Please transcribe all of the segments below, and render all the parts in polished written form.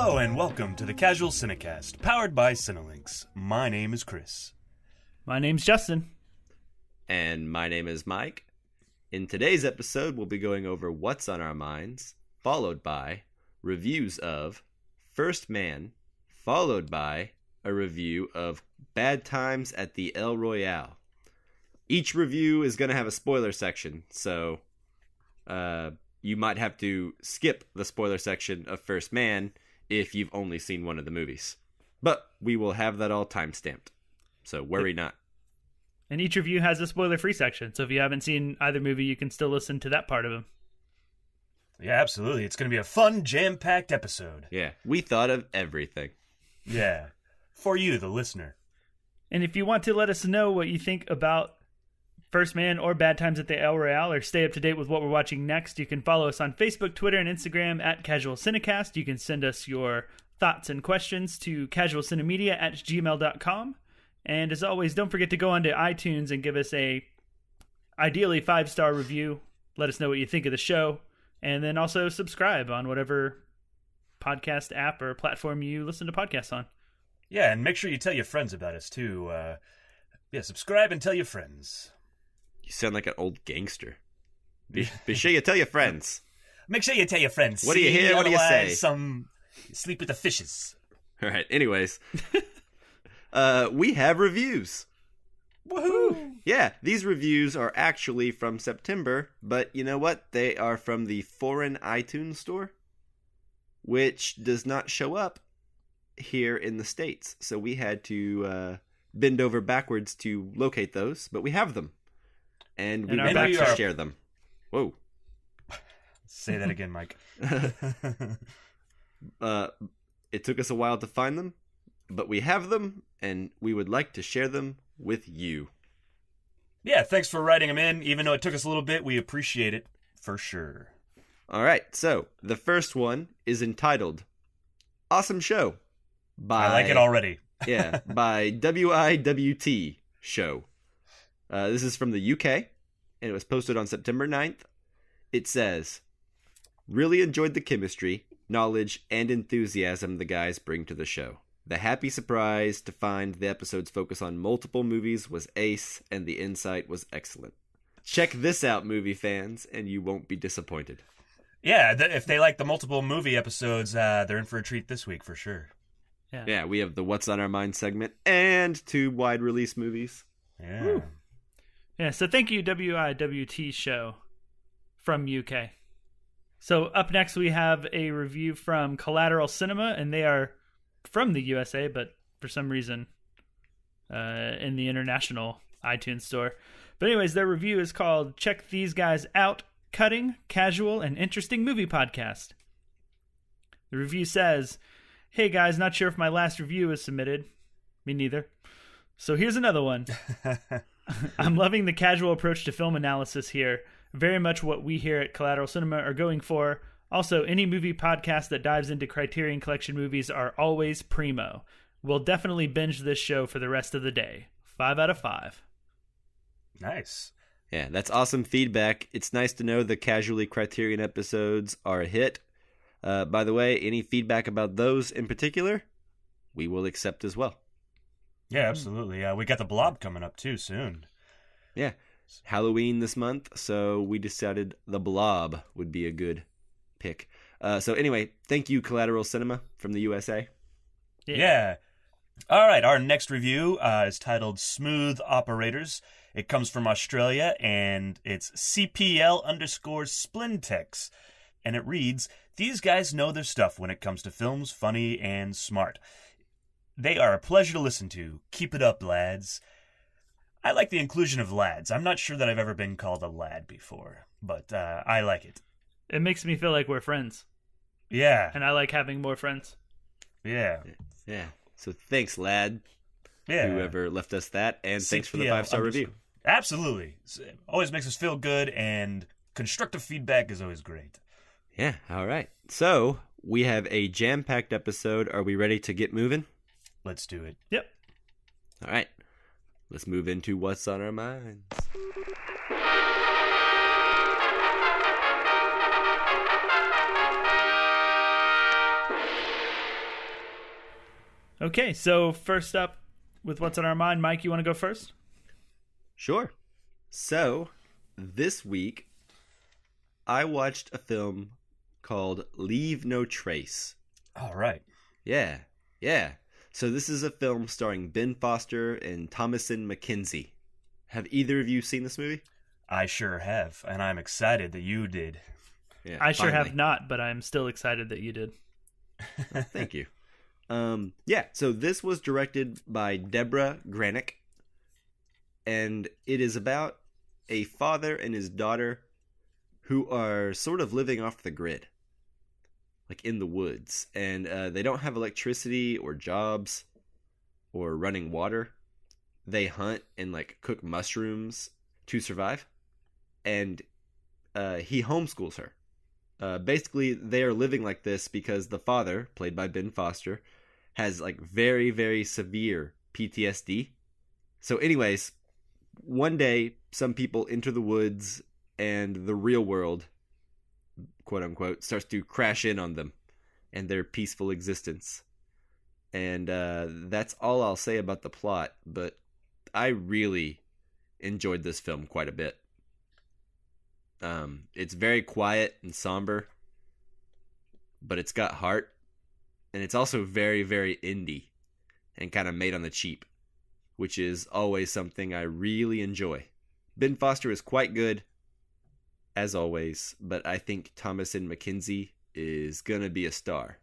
Hello and welcome to the Casual Cinecast, powered by Cinelinx. My name is Chris. My name's Justin. And my name is Mike. In today's episode, we'll be going over what's on our minds, followed by reviews of First Man, followed by a review of Bad Times at the El Royale. Each review is going to have a spoiler section, so you might have to skip the spoiler section of First Man if you've only seen one of the movies. But we will have that all time-stamped, so worry not. And each review has a spoiler-free section, so if you haven't seen either movie, you can still listen to that part of them. Yeah, absolutely. It's going to be a fun, jam-packed episode. Yeah, we thought of everything. Yeah, for you, the listener. And if you want to let us know what you think about First Man or Bad Times at the El Royale, or stay up to date with what we're watching next, you can follow us on Facebook, Twitter, and Instagram at Casual Cinecast. You can send us your thoughts and questions to casualcinemedia at gmail.com. And as always, don't forget to go onto iTunes and give us a ideally 5-star review. Let us know what you think of the show. And then also subscribe on whatever podcast app or platform you listen to podcasts on. Yeah, and make sure you tell your friends about us, too. Subscribe and tell your friends. You sound like an old gangster. Be sure you tell your friends. Make sure you tell your friends. What do you hear? What do you say? Sleep with the fishes. All right, anyways. We have reviews. Woohoo! Yeah, these reviews are actually from September, but you know what? They are from the foreign iTunes store, which does not show up here in the States. So we had to bend over backwards to locate those, but we have them. And we're back to share them. Whoa. Say that again, Mike. It took us a while to find them, but we have them, and we would like to share them with you. Yeah, thanks for writing them in. Even though it took us a little bit, we appreciate it for sure. All right, so the first one is entitled Awesome Show. I like it already. Yeah, by WIWT Show. This is from the UK, and it was posted on September 9th. It says, really enjoyed the chemistry, knowledge, and enthusiasm the guys bring to the show. The happy surprise to find the episode's focus on multiple movies was ace, and the insight was excellent. Check this out, movie fans, and you won't be disappointed. Yeah, if they like the multiple movie episodes, they're in for a treat this week for sure. Yeah, we have the What's on Our Mind segment and 2 wide-release movies. Yeah. Woo. Yeah, so thank you, WIWT Show from UK. So up next we have a review from Collateral Cinema, and they are from the USA, but for some reason in the international iTunes store. But anyways, their review is called Check These Guys Out, Cutting, Casual, and Interesting Movie Podcast. The review says, hey guys, not sure if my last review is submitted. Me neither. So here's another one. I'm loving the casual approach to film analysis here. Very much what we here at Collateral Cinema are going for. Also, any movie podcast that dives into Criterion Collection movies are always primo. We'll definitely binge this show for the rest of the day. 5 out of 5. Nice. Yeah, that's awesome feedback. It's nice to know the casually Criterion episodes are a hit. By the way, any feedback about those in particular, we will accept as well. Yeah, absolutely. We got the Blob coming up too soon. Yeah, Halloween this month, so we decided the Blob would be a good pick. So anyway, thank you, Collateral Cinema from the USA. Yeah. All right, our next review is titled Smooth Operators. It comes from Australia, and it's CPL_Splintex. And it reads, these guys know their stuff when it comes to films, funny and smart. They are a pleasure to listen to. Keep it up, lads. I like the inclusion of lads. I'm not sure that I've ever been called a lad before, but I like it. It makes me feel like we're friends. Yeah. And I like having more friends. Yeah. Yeah. So thanks, lad. Yeah. Whoever left us that, and thanks for the 5-star review. Absolutely. It always makes us feel good, and constructive feedback is always great. Yeah, all right. So, we have a jam-packed episode. Are we ready to get moving? Let's do it. Yep. All right. Let's move into What's on Our Minds. Okay, so first up with what's on our mind, Mike, you want to go first? Sure. So, this week, I watched a film called Leave No Trace. All right. Yeah. So this is a film starring Ben Foster and Thomasin McKenzie. Have either of you seen this movie? I sure have, and I'm excited that you did. Yeah, I sure finally. have not, but I'm still excited that you did. Thank you. So this was directed by Deborah Granick, and it is about a father and his daughter who are sort of living off the grid, like in the woods, and they don't have electricity or jobs or running water. They hunt and like cook mushrooms to survive, and he homeschools her. Basically, they are living like this because the father, played by Ben Foster, has like very, very severe PTSD. So anyways, one day some people enter the woods and the real world, quote unquote, starts to crash in on them and their peaceful existence. And that's all I'll say about the plot, but I really enjoyed this film quite a bit. It's very quiet and somber, but it's got heart, and it's also very, very indie and kind of made on the cheap, which is always something I really enjoy. Ben Foster is quite good, as always, but I think Thomasin McKenzie is gonna be a star.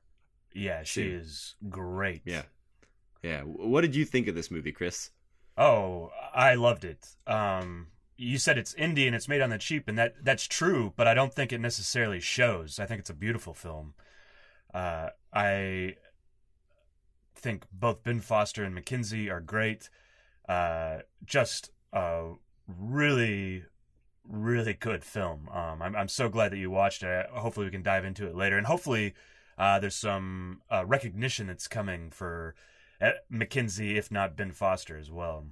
Yeah, she is great. Yeah. What did you think of this movie, Chris? Oh, I loved it. You said it's indie and it's made on the cheap, and that's true, but I don't think it necessarily shows. I think it's a beautiful film. I think both Ben Foster and McKenzie are great. Just a really, really good film. I'm so glad that you watched it. Hopefully we can dive into it later, and hopefully there's some recognition that's coming for McKenzie, if not Ben Foster as well.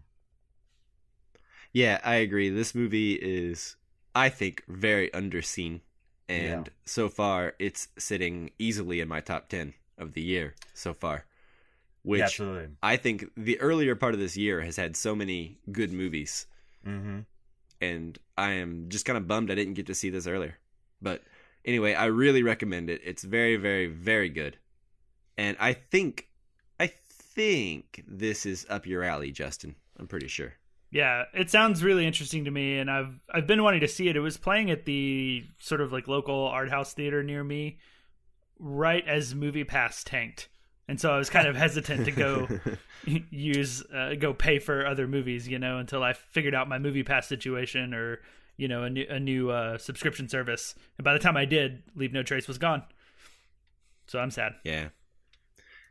Yeah, I agree. This movie is, I think, very underseen. And so far, it's sitting easily in my top 10 of the year so far. Which absolutely. I think the earlier part of this year has had so many good movies. Mm-hmm. And I am just kind of bummed I didn't get to see this earlier. But anyway, I really recommend it. It's very, very, very good. And I think this is up your alley, Justin. I'm pretty sure. Yeah, it sounds really interesting to me, and I've been wanting to see it. It was playing at the sort of like local art house theater near me right as MoviePass tanked. And so I was kind of hesitant to go go pay for other movies, until I figured out my MoviePass situation or, a new subscription service. And by the time I did, Leave No Trace was gone. So I'm sad. Yeah.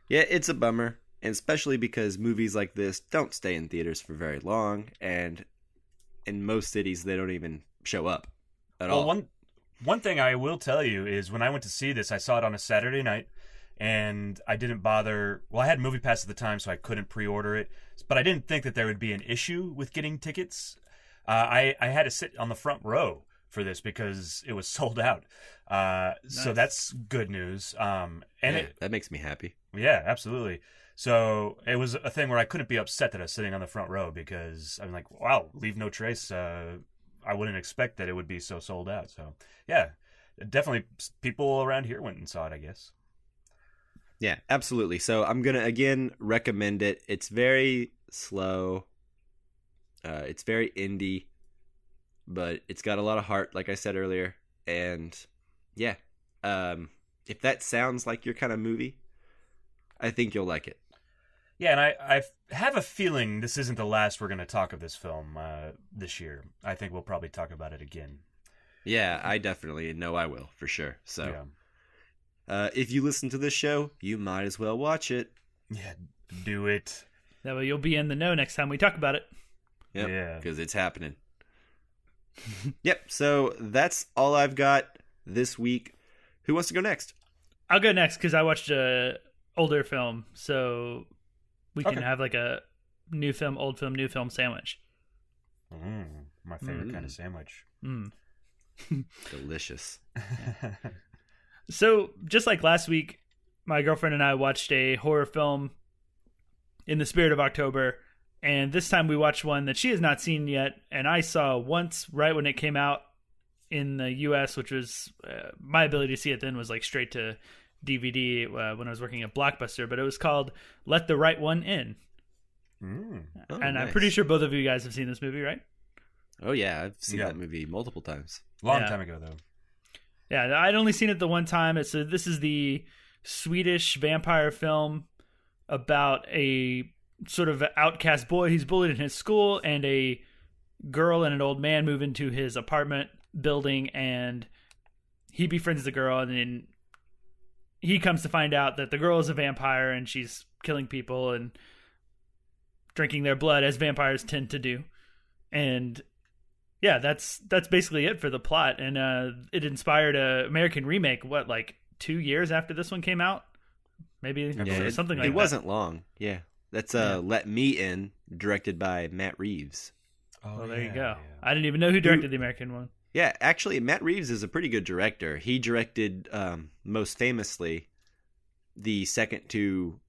Yeah, it's a bummer. And especially because movies like this don't stay in theaters for very long. And in most cities, they don't even show up at all. One thing I will tell you is when I went to see this, I saw it on a Saturday night. And I didn't bother. Well, I had MoviePass at the time, so I couldn't pre-order it. But I didn't think that there would be an issue with getting tickets. I had to sit on the front row for this because it was sold out. Nice. So that's good news. That makes me happy. Yeah, absolutely. So it was a thing where I couldn't be upset that I was sitting on the front row because I'm like, wow, Leave No Trace. I wouldn't expect that it would be so sold out. So yeah, definitely people around here went and saw it, I guess. Yeah, absolutely. So I'm going to, again, recommend it. It's very slow. It's very indie, but it's got a lot of heart, like I said earlier. And yeah, if that sounds like your kind of movie, I think you'll like it. Yeah, and I have a feeling this isn't the last we're going to talk of this film this year. I think we'll probably talk about it again. Yeah, I definitely know I will, for sure. So. Yeah. If you listen to this show, you might as well watch it. Yeah, do it. That way you'll be in the know next time we talk about it. Yep, yeah. Because it's happening. Yep, so that's all I've got this week. Who wants to go next? I'll go next because I watched a older film, so we can have like a new film, old film, new film sandwich. My favorite kind of sandwich. Delicious. So, just like last week, my girlfriend and I watched a horror film in the spirit of October. And this time we watched one that she has not seen yet, and I saw once right when it came out in the U.S., which was my ability to see it then was like straight to DVD when I was working at Blockbuster. But it was called Let the Right One In. Oh, and nice. I'm pretty sure both of you guys have seen this movie, right? Oh yeah, I've seen that movie multiple times. Long time ago, though. Yeah, I'd only seen it the one time. This is the Swedish vampire film about a sort of outcast boy. He's bullied in his school, and a girl and an old man move into his apartment building, and he befriends the girl, and then he comes to find out that the girl is a vampire, and she's killing people and drinking their blood, as vampires tend to do. And yeah, that's basically it for the plot. And it inspired a American remake, like 2 years after this one came out? Maybe something like that. It wasn't long. Yeah. That's Let Me In, directed by Matt Reeves. Oh, well, there you go. Yeah. I didn't even know who directed the American one. Yeah, actually, Matt Reeves is a pretty good director. He directed, most famously, the second two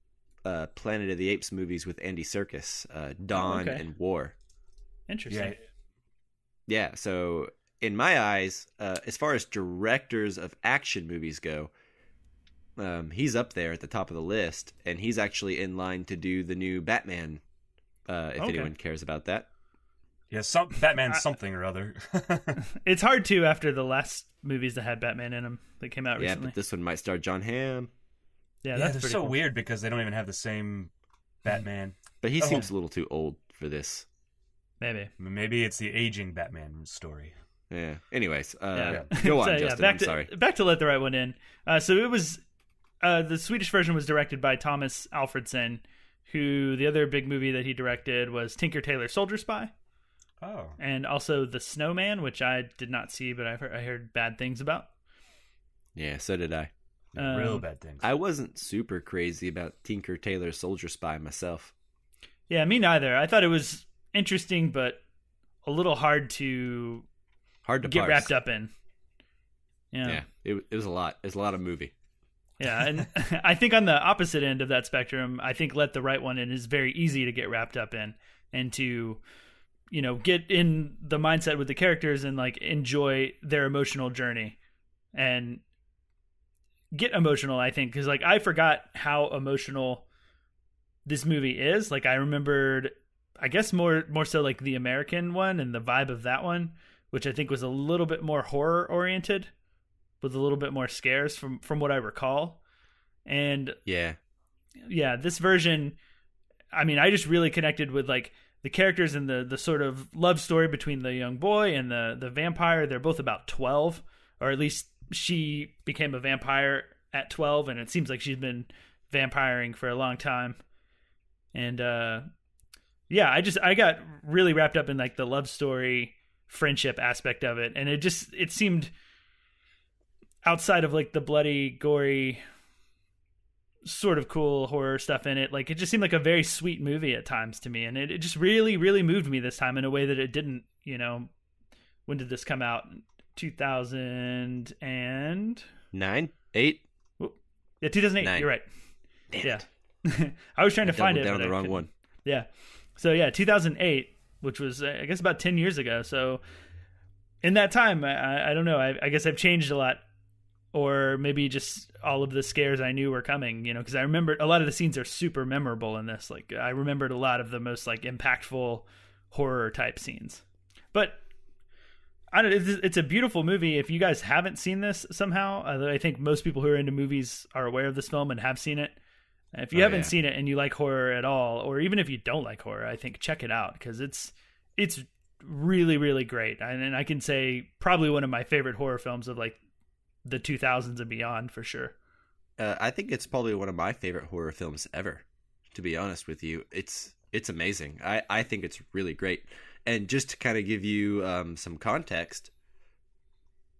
Planet of the Apes movies with Andy Serkis, Dawn and War. Interesting. Yeah, so in my eyes, as far as directors of action movies go, he's up there at the top of the list, and he's actually in line to do the new Batman, if anyone cares about that. Yeah, Batman something or other. It's hard to after the last movies that had Batman in them that came out recently. Yeah, but this one might star John Hamm. Yeah, that's they're pretty so cool. weird because they don't even have the same Batman. But he seems a little too old for this. Maybe it's the aging Batman story. Yeah. Anyways, go on, so, Justin. back I'm to, sorry. Back to Let the Right One In. So it was the Swedish version was directed by Thomas Alfredson, who the other big movie that he directed was Tinker Tailor Soldier Spy. Oh. And also The Snowman, which I did not see, but I heard bad things about. Yeah, so did I. Real bad things. I wasn't super crazy about Tinker Tailor Soldier Spy myself. Yeah, me neither. I thought it was interesting, but a little hard to get parse. wrapped up in. Yeah, it was a lot. It's a lot of movie. Yeah, and I think on the opposite end of that spectrum, I think Let the Right One In is very easy to get wrapped up in and to, get in the mindset with the characters and like enjoy their emotional journey and get emotional, I think, because like I forgot how emotional this movie is. Like I remembered, I guess more so like the American one and the vibe of that one, which I think was a little bit more horror oriented with a little bit more scares from what I recall. And yeah, this version, I mean, I just really connected with like the characters and the sort of love story between the young boy and the vampire. They're both about 12, or at least she became a vampire at 12, and it seems like she's been vampiring for a long time. And I got really wrapped up in like the love story, friendship aspect of it, and it seemed outside of like the bloody, gory, sort of cool horror stuff in it, like it just seemed like a very sweet movie at times to me, and it just really, really moved me this time in a way that it didn't. When did this come out? 2009, 8. Yeah, 2008. 9. You're right. Damn yeah, it. I was trying to find it. Down but the wrong one. Yeah. So yeah, 2008, which was I guess about 10 years ago. So in that time, I don't know. I guess I've changed a lot, or maybe just all of the scares I knew were coming. Because I remember a lot of the scenes are super memorable in this. Like I remembered a lot of the most like impactful horror type scenes. But I don't. It's a beautiful movie. If you guys haven't seen this somehow, I think most people who are into movies are aware of this film and have seen it. If you haven't seen it and you like horror at all, or even if you don't like horror, I think check it out because it's really, really great. And I can say probably one of my favorite horror films of like the 2000s and beyond for sure. I think it's probably one of my favorite horror films ever, to be honest with you. It's amazing. I think it's really great. And just to kind of give you some context,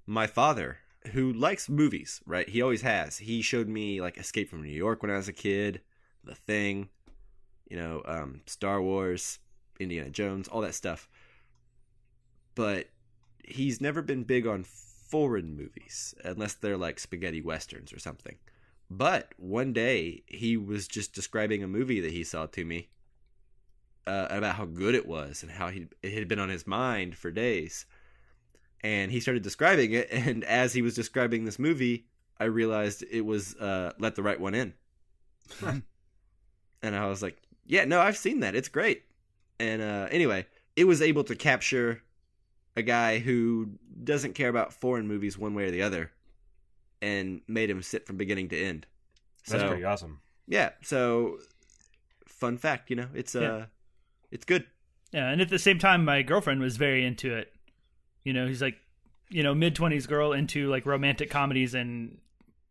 my father, who likes movies, right? He always has. He showed me like Escape from New York when I was a kid, The Thing, Star Wars, Indiana Jones, all that stuff. But he's never been big on foreign movies, unless they're like spaghetti westerns or something. But one day he was just describing a movie that he saw to me about how good it was and how it had been on his mind for days. And he started describing it, and as he was describing this movie, I realized it was Let the Right One In. And I was like, yeah, no, I've seen that. It's great. And anyway, it was able to capture a guy who doesn't care about foreign movies one way or the other, and made him sit from beginning to end. That's pretty awesome. Yeah, so fun fact, it's it's good. Yeah, and at the same time, my girlfriend was very into it. He's like, mid-20s girl into like romantic comedies and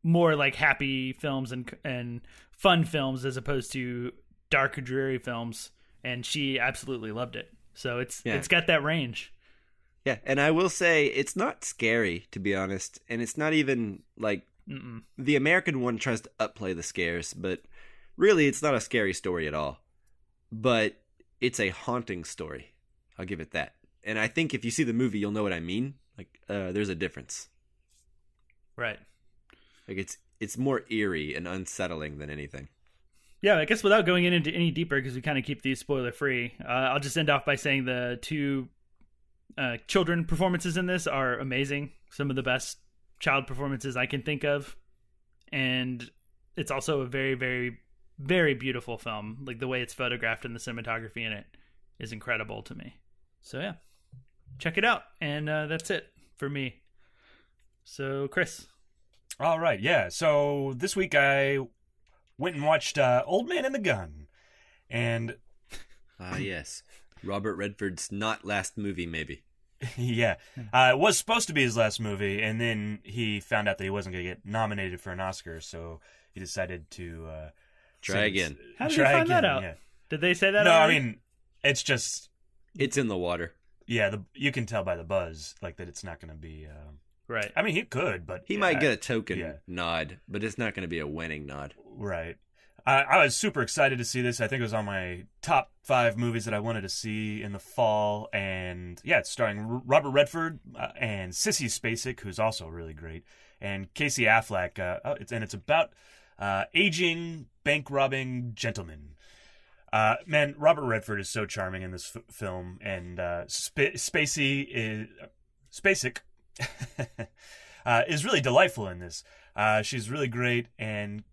more like happy films and fun films as opposed to dark, dreary films. And she absolutely loved it. So it's got that range. Yeah, and I will say it's not scary, to be honest. And it's not even like the American one tries to upplay the scares, but really it's not a scary story at all. But it's a haunting story. I'll give it that. And I think if you see the movie, you'll know what I mean. Like, there's a difference. Right. Like, it's more eerie and unsettling than anything. Yeah, I guess without going into any deeper, because we kind of keep these spoiler-free, I'll just end off by saying the two children performances in this are amazing. Some of the best child performances I can think of. And it's also a very, very, very beautiful film. Like, the way it's photographed and the cinematography in it is incredible to me. So, yeah. Check it out. And that's it for me. So, Chris. All right, yeah. So this week I went and watched Old Man and the Gun. And... yes. Robert Redford's not last movie, maybe. Yeah. It was supposed to be his last movie, and then he found out that he wasn't going to get nominated for an Oscar, so he decided to... try again. How did you find that out? Yeah. Did they say that No, already? I mean, it's just... It's in the water. Yeah, you can tell by the buzz, like, that it's not going to be... Right. I mean, he could, but... He might get a token nod, but it's not going to be a winning nod. Right. I was super excited to see this. I think it was on my top 5 movies that I wanted to see in the fall. And, yeah, it's starring Robert Redford and Sissy Spacek, who's also really great, and Casey Affleck. It's about aging, bank-robbing gentlemen. Man, Robert Redford is so charming in this film, and Spacek is really delightful in this. She's really great, and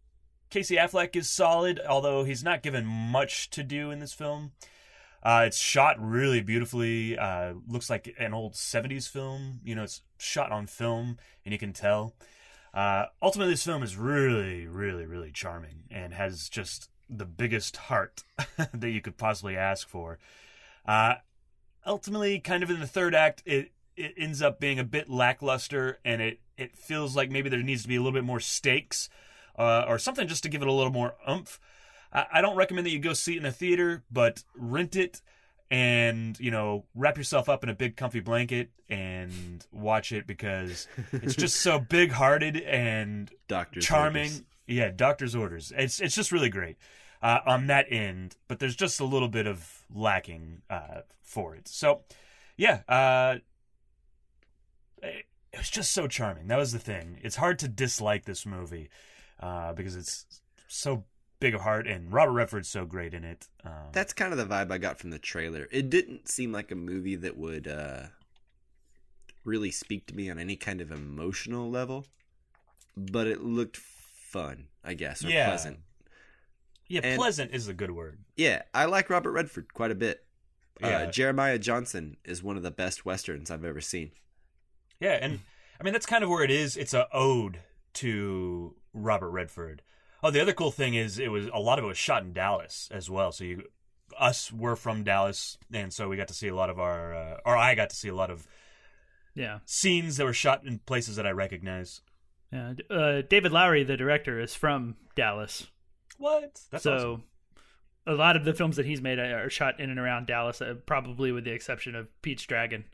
Casey Affleck is solid, although he's not given much to do in this film. It's shot really beautifully. Looks like an old 70s film. It's shot on film, and you can tell. Ultimately, this film is really, really, really charming and has just the biggest heart that you could possibly ask for. Ultimately, kind of in the third act, it ends up being a bit lackluster, and it feels like maybe there needs to be a little bit more stakes or something just to give it a little more oomph. I don't recommend that you go see it in a theater, but rent it and, wrap yourself up in a big comfy blanket and watch it, because it's just so big-hearted and charming. Orders. Yeah, doctor's orders. It's just really great on that end, but there's just a little bit of lacking for it. So, yeah, it was just so charming. That was the thing. It's hard to dislike this movie because it's so big of heart, and Robert Redford's so great in it. That's kind of the vibe I got from the trailer. It didn't seem like a movie that would really speak to me on any kind of emotional level, but it looked fun, I guess, or pleasant. Yeah, and pleasant is a good word. Yeah, I like Robert Redford quite a bit. Yeah. Jeremiah Johnson is one of the best Westerns I've ever seen. Yeah, and I mean, that's kind of where it is. It's an ode to Robert Redford. Oh, the other cool thing is a lot of it was shot in Dallas as well. So we're from Dallas, and so we got to see a lot of I got to see a lot of scenes that were shot in places that I recognize. Yeah, David Lowery, the director, is from Dallas. What? That's awesome. A lot of the films that he's made are shot in and around Dallas, probably with the exception of Pete's Dragon,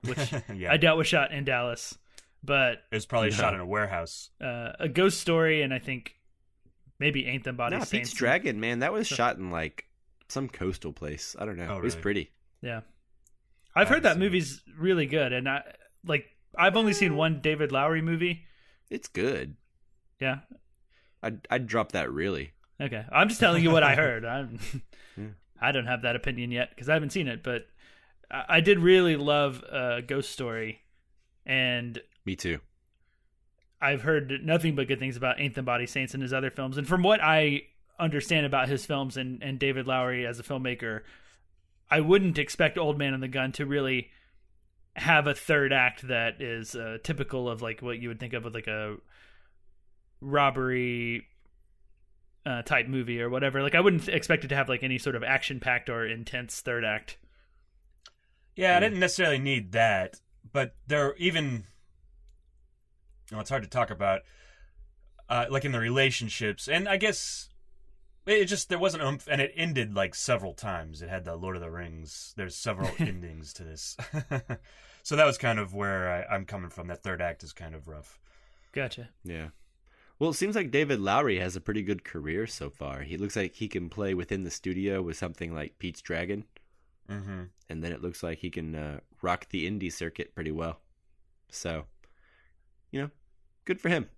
which I doubt was shot in Dallas. But it was probably shot in a warehouse. A Ghost Story, and I think maybe Ain't Them Bodies Saints. Pete's Dragon, man, that was shot in like some coastal place. I don't know. It was pretty. Yeah, I've heard that movie's really good, and I've only seen one David Lowery movie. It's good. Yeah, I'd drop that really. Okay, I'm just telling you what I heard. Yeah. I don't have that opinion yet because I haven't seen it, but I did really love Ghost Story, and Me too. I've heard nothing but good things about Ain't Them Body Saints and his other films. And from what I understand about his films and David Lowery as a filmmaker, I wouldn't expect Old Man and the Gun to really have a third act that is typical of like what you would think of with like a robbery type movie or whatever. Like I wouldn't expect it to have like any sort of action packed or intense third act. Yeah, I didn't necessarily need that, but there even, it's hard to talk about, like in the relationships, and I guess it just, there wasn't oomph, and it ended like several times. It had the Lord of the Rings. There's several endings to this. So that was kind of where I'm coming from. That third act is kind of rough. Gotcha. Yeah. Well, it seems like David Lowery has a pretty good career so far. He looks like he can play within the studio with something like Pete's Dragon. Mm-hmm. And then it looks like he can rock the indie circuit pretty well. So, good for him.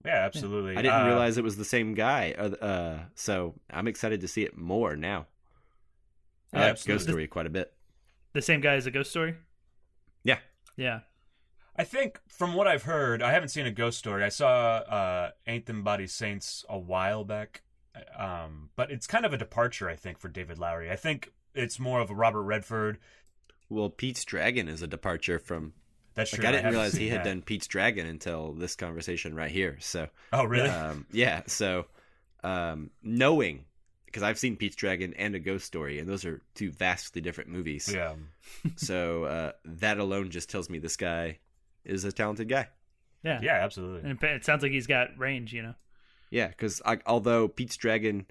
Yeah, absolutely. I didn't realize it was the same guy. So I'm excited to see it more now. I like Ghost Story quite a bit. The same guy as a Ghost Story? Yeah. Yeah. I think from what I've heard, I haven't seen a Ghost Story. I saw Ain't Them Body Saints a while back. But it's kind of a departure, I think, for David Lowery. I think it's more of a Robert Redford. Well, Pete's Dragon is a departure from... That's true. I didn't realize he had done Pete's Dragon until this conversation right here. So, oh, really? Yeah. So, knowing, because I've seen Pete's Dragon and A Ghost Story, and those are two vastly different movies. Yeah. So that alone just tells me this guy is a talented guy. Yeah. Yeah, absolutely. And it sounds like he's got range, Yeah, because although Pete's Dragon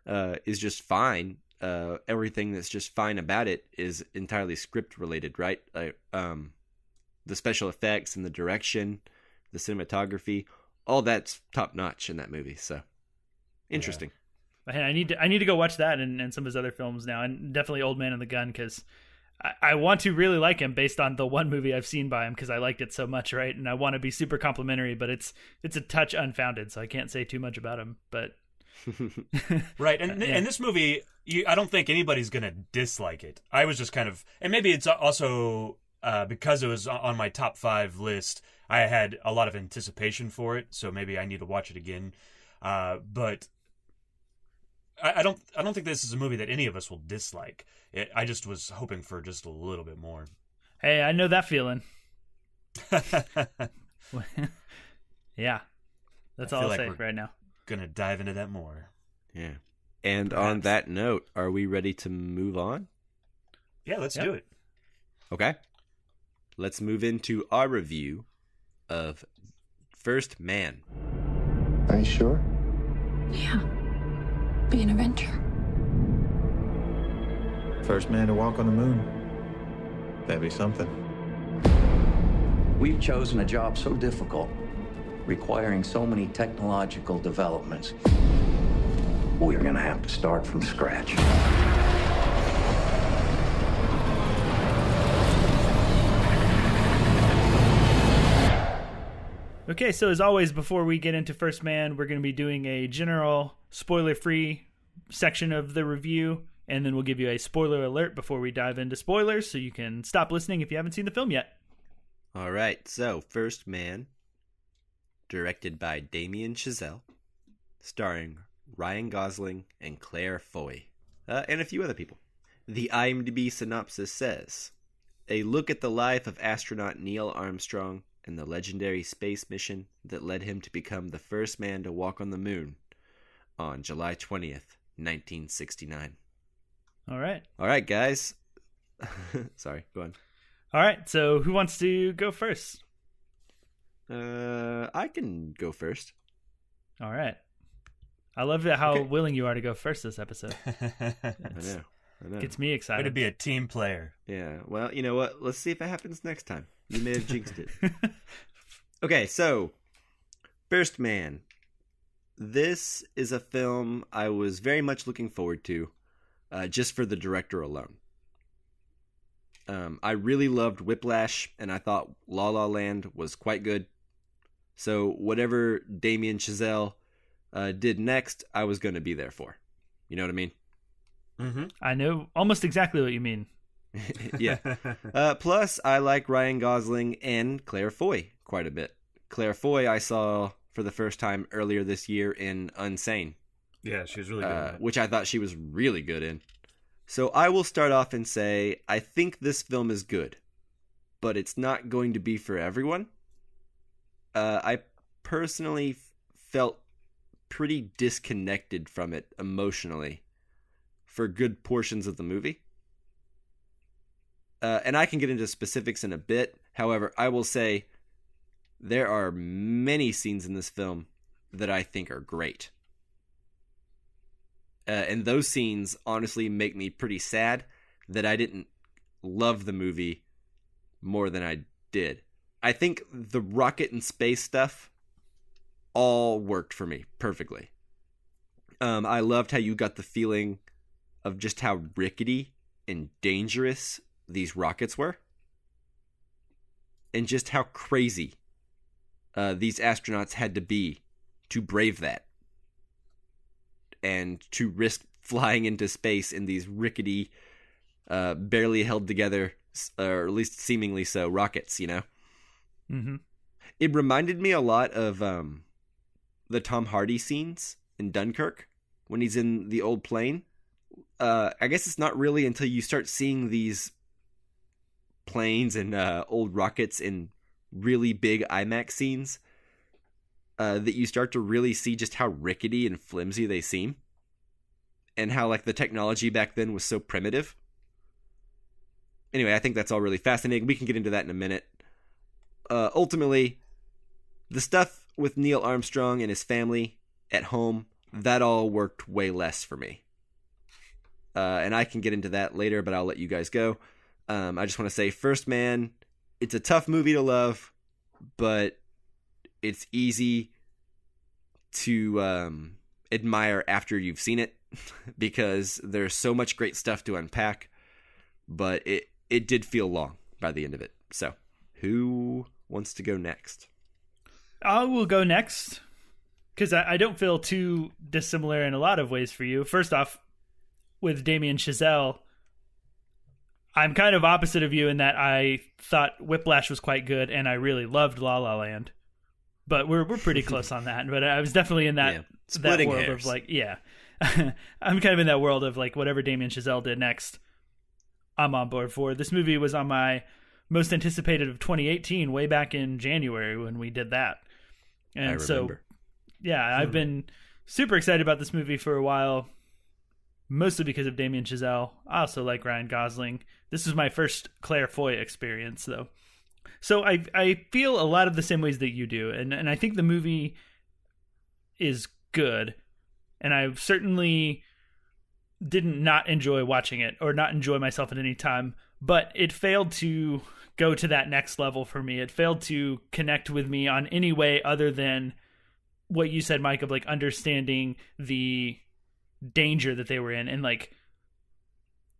is just fine, everything that's just fine about it is entirely script related, right? The special effects and the direction, the cinematography, all that's top notch in that movie. So interesting. Yeah. I need to go watch that and some of his other films now, and definitely Old Man and the Gun, because I want to really like him based on the one movie I've seen by him because I liked it so much, right? And I want to be super complimentary, but it's a touch unfounded, so I can't say too much about him. But right, and this movie, I don't think anybody's gonna dislike it. I was just kind of, and maybe it's also because it was on my top 5 list, I had a lot of anticipation for it, so maybe I need to watch it again. But I don't think this is a movie that any of us will dislike. I just was hoping for just a little bit more. Hey, I know that feeling. Yeah, that's all I'll say right now. Gonna dive into that more. Yeah. And Perhaps. On that note, are we ready to move on? Yeah, let's do it. Okay. Let's move into our review of First Man. Are you sure? Yeah. Be an adventure. First man to walk on the moon. That'd be something. We've chosen a job so difficult, requiring so many technological developments. We're gonna have to start from scratch. Okay, so as always, before we get into First Man, we're going to be doing a general spoiler-free section of the review, and then we'll give you a spoiler alert before we dive into spoilers, so you can stop listening if you haven't seen the film yet. All right, so First Man, directed by Damien Chazelle, starring Ryan Gosling and Claire Foy, and a few other people. The IMDb synopsis says, a look at the life of astronaut Neil Armstrong and the legendary space mission that led him to become the first man to walk on the moon on July 20th, 1969. All right. All right, guys. Sorry, go on. All right, so who wants to go first? I can go first. All right. I love how willing you are to go first this episode. I know. Gets me excited. Way to be a team player. Yeah, well, you know what? Let's see if it happens next time. You may have jinxed it. Okay, so First Man. This is a film I was very much looking forward to, just for the director alone. I really loved Whiplash, and I thought La La Land was quite good. So whatever Damien Chazelle did next, I was going to be there for. You know what I mean? Mm-hmm. I know almost exactly what you mean. Yeah. Plus, I like Ryan Gosling and Claire Foy quite a bit. Claire Foy I saw for the first time earlier this year in Unsane. Yeah, she was really good in that. Which I thought she was really good in. So I will start off and say, I think this film is good, but it's not going to be for everyone. I personally felt pretty disconnected from it emotionally for good portions of the movie. And I can get into specifics in a bit. However, I will say there are many scenes in this film that I think are great. And those scenes honestly make me pretty sad that I didn't love the movie more than I did. I think the rocket and space stuff all worked for me perfectly. I loved how you got the feeling of just how rickety and dangerous these rockets were, and just how crazy these astronauts had to be to brave that and to risk flying into space in these rickety, barely held together, or at least seemingly so, rockets, you know? Mm-hmm. It reminded me a lot of the Tom Hardy scenes in Dunkirk when he's in the old plane. I guess it's not really until you start seeing these planes and old rockets in really big IMAX scenes that you start to really see just how rickety and flimsy they seem, and how like the technology back then was so primitive. Anyway, I think that's all really fascinating. We can get into that in a minute. Ultimately, the stuff with Neil Armstrong and his family at home, that all worked way less for me. And I can get into that later, but I'll let you guys go. I just want to say, First Man, it's a tough movie to love, but it's easy to admire after you've seen it because there's so much great stuff to unpack, but it did feel long by the end of it. So, who wants to go next? I will go next because I don't feel too dissimilar in a lot of ways for you. First off, with Damien Chazelle, I'm kind of opposite of you in that I thought Whiplash was quite good and I really loved La La Land. But we're pretty close on that. But I was definitely in that world hairs. of like, yeah. I'm kind of in that world of like whatever Damien Chazelle did next, I'm on board for. This movie was on my most anticipated of 2018 way back in January when we did that. And I remember. I've been super excited about this movie for a while, mostly because of Damien Chazelle. I also like Ryan Gosling. This was my first Claire Foy experience, though. So I feel a lot of the same ways that you do, and I think the movie is good, and I certainly didn't not enjoy watching it or not enjoy myself at any time, but it failed to go to that next level for me. It failed to connect with me on any way other than what you said, Mike, of like understanding the danger that they were in and like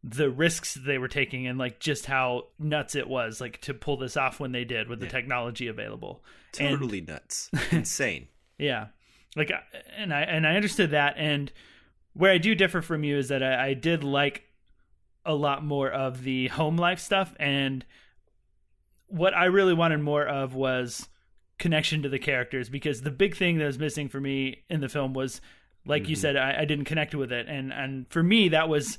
the risks they were taking and like just how nuts it was like to pull this off when they did with the technology available. Totally nuts. Insane. Yeah. Like, and I understood that. And where I do differ from you is that I did like a lot more of the home life stuff. And what I really wanted more of was connection to the characters, because the big thing that was missing for me in the film was, like you said, I didn't connect with it. And for me, that was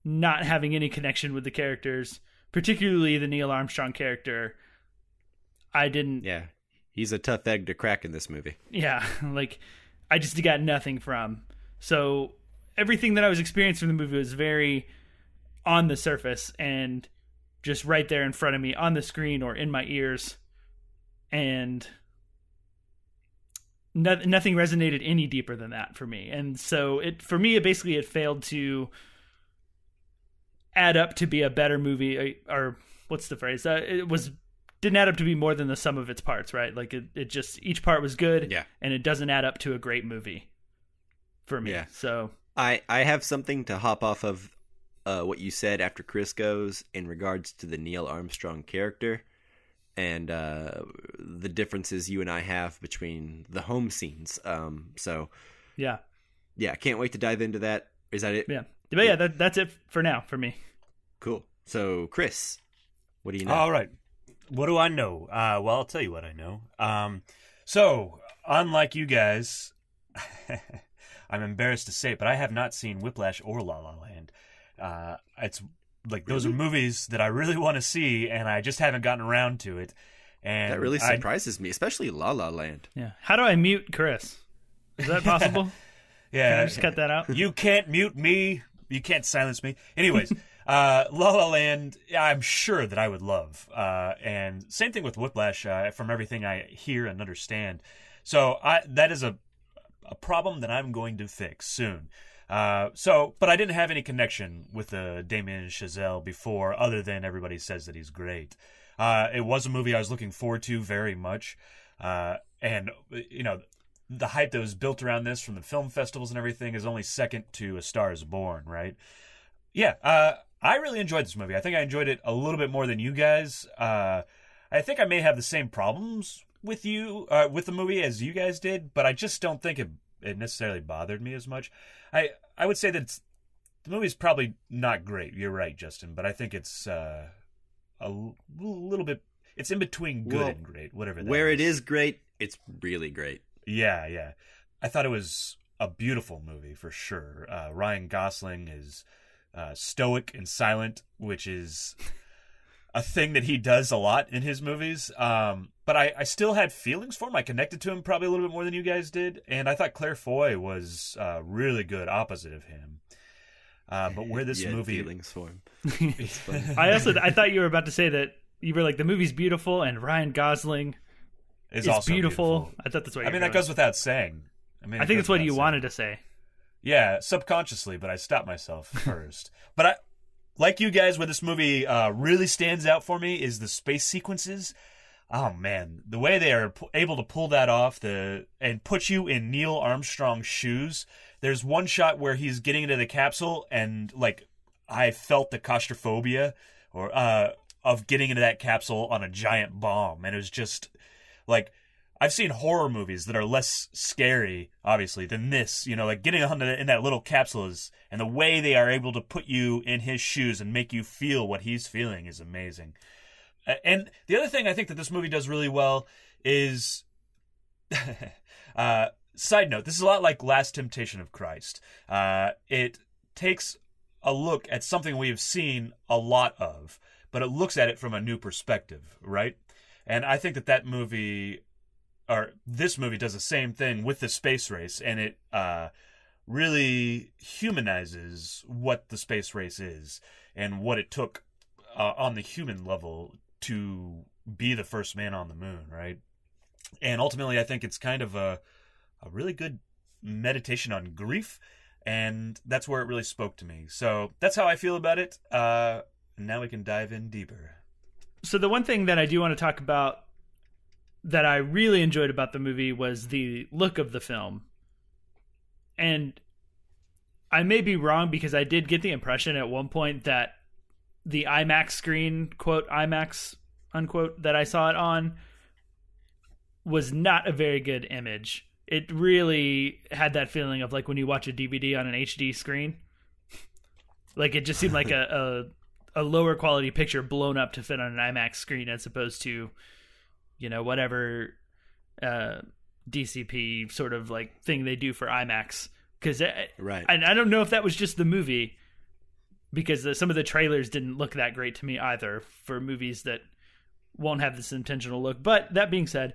not having any connection with the characters, particularly the Neil Armstrong character. I didn't. Yeah. He's a tough egg to crack in this movie. Yeah. Like, I just got nothing from. So everything that I was experiencing from the movie was very on the surface and just right there in front of me on the screen or in my ears. And nothing resonated any deeper than that for me. And so it failed to add up to be a better movie, or what's the phrase? Didn't add up to be more than the sum of its parts, right? Like it just, each part was good, and it doesn't add up to a great movie for me. Yeah. So I have something to hop off of what you said after Chris goes in regards to the Neil Armstrong character. and the differences you and I have between the home scenes. So yeah, can't wait to dive into that. Is that it? Yeah, but yeah, that's it for now for me. Cool. So Chris, what do you know? All right. What do I know? Well, I'll tell you what I know. So, unlike you guys, I'm embarrassed to say it, but I have not seen Whiplash or La La Land. It's like those are movies that I really want to see, and I just haven't gotten around to it. And that really surprises me, especially La La Land. Yeah. How do I mute Chris? Is that possible? Yeah. Can I just cut that out? You can't mute me. You can't silence me. Anyways, La La Land, I'm sure that I would love. And same thing with Whiplash, from everything I hear and understand. So that is a problem that I'm going to fix soon. But I didn't have any connection with Damien and Chazelle before, other than everybody says that he's great. It was a movie I was looking forward to very much. And, you know, the hype that was built around this from the film festivals and everything is only second to A Star is Born, right? Yeah, I really enjoyed this movie. I think I enjoyed it a little bit more than you guys. I think I may have the same problems with the movie as you guys did, but I just don't think it necessarily bothered me as much. I would say that the movie's probably not great. You're right, Justin, but I think it's a little bit. It's in between good and great, whatever that where is. It is great, it's really great. Yeah. I thought it was a beautiful movie for sure. Ryan Gosling is stoic and silent, which is a thing that he does a lot in his movies. But I still had feelings for him. I connected to him probably a little bit more than you guys did. And I thought Claire Foy was really good opposite of him. But where this movie... feelings for him. I thought you were about to say that you were like, the movie's beautiful and Ryan Gosling is also beautiful. I thought that's what that goes without saying. I think that's what you wanted to say. Yeah, subconsciously, but I stopped myself first. But like you guys, where this movie really stands out for me is the space sequences. Oh man, the way they are able to pull that off and put you in Neil Armstrong's shoes. There's one shot where he's getting into the capsule, and like I felt the claustrophobia of getting into that capsule on a giant bomb, and it was just like, I've seen horror movies that are less scary, obviously, than this. You know, like getting in that little capsule and the way they are able to put you in his shoes and make you feel what he's feeling is amazing. And the other thing I think that this movie does really well is, side note, this is a lot like Last Temptation of Christ. It takes a look at something we've seen a lot of, but it looks at it from a new perspective, right? And I think that movie, or this movie, does the same thing with the space race, and it really humanizes what the space race is and what it took on the human level to be the first man on the moon, right? And ultimately, I think it's kind of a really good meditation on grief, and that's where it really spoke to me. So that's how I feel about it. Now we can dive in deeper. So the one thing that I do want to talk about that I really enjoyed about the movie was the look of the film. And I may be wrong, because I did get the impression at one point that the IMAX screen, quote, IMAX, unquote, that I saw it on was not a very good image. It really had that feeling of like when you watch a DVD on an HD screen. Like it just seemed like a lower quality picture blown up to fit on an IMAX screen, as opposed to, you know, whatever DCP sort of like thing they do for IMAX. Because right. I don't know if that was just the movie, because some of the trailers didn't look that great to me either for movies that won't have this intentional look. But that being said,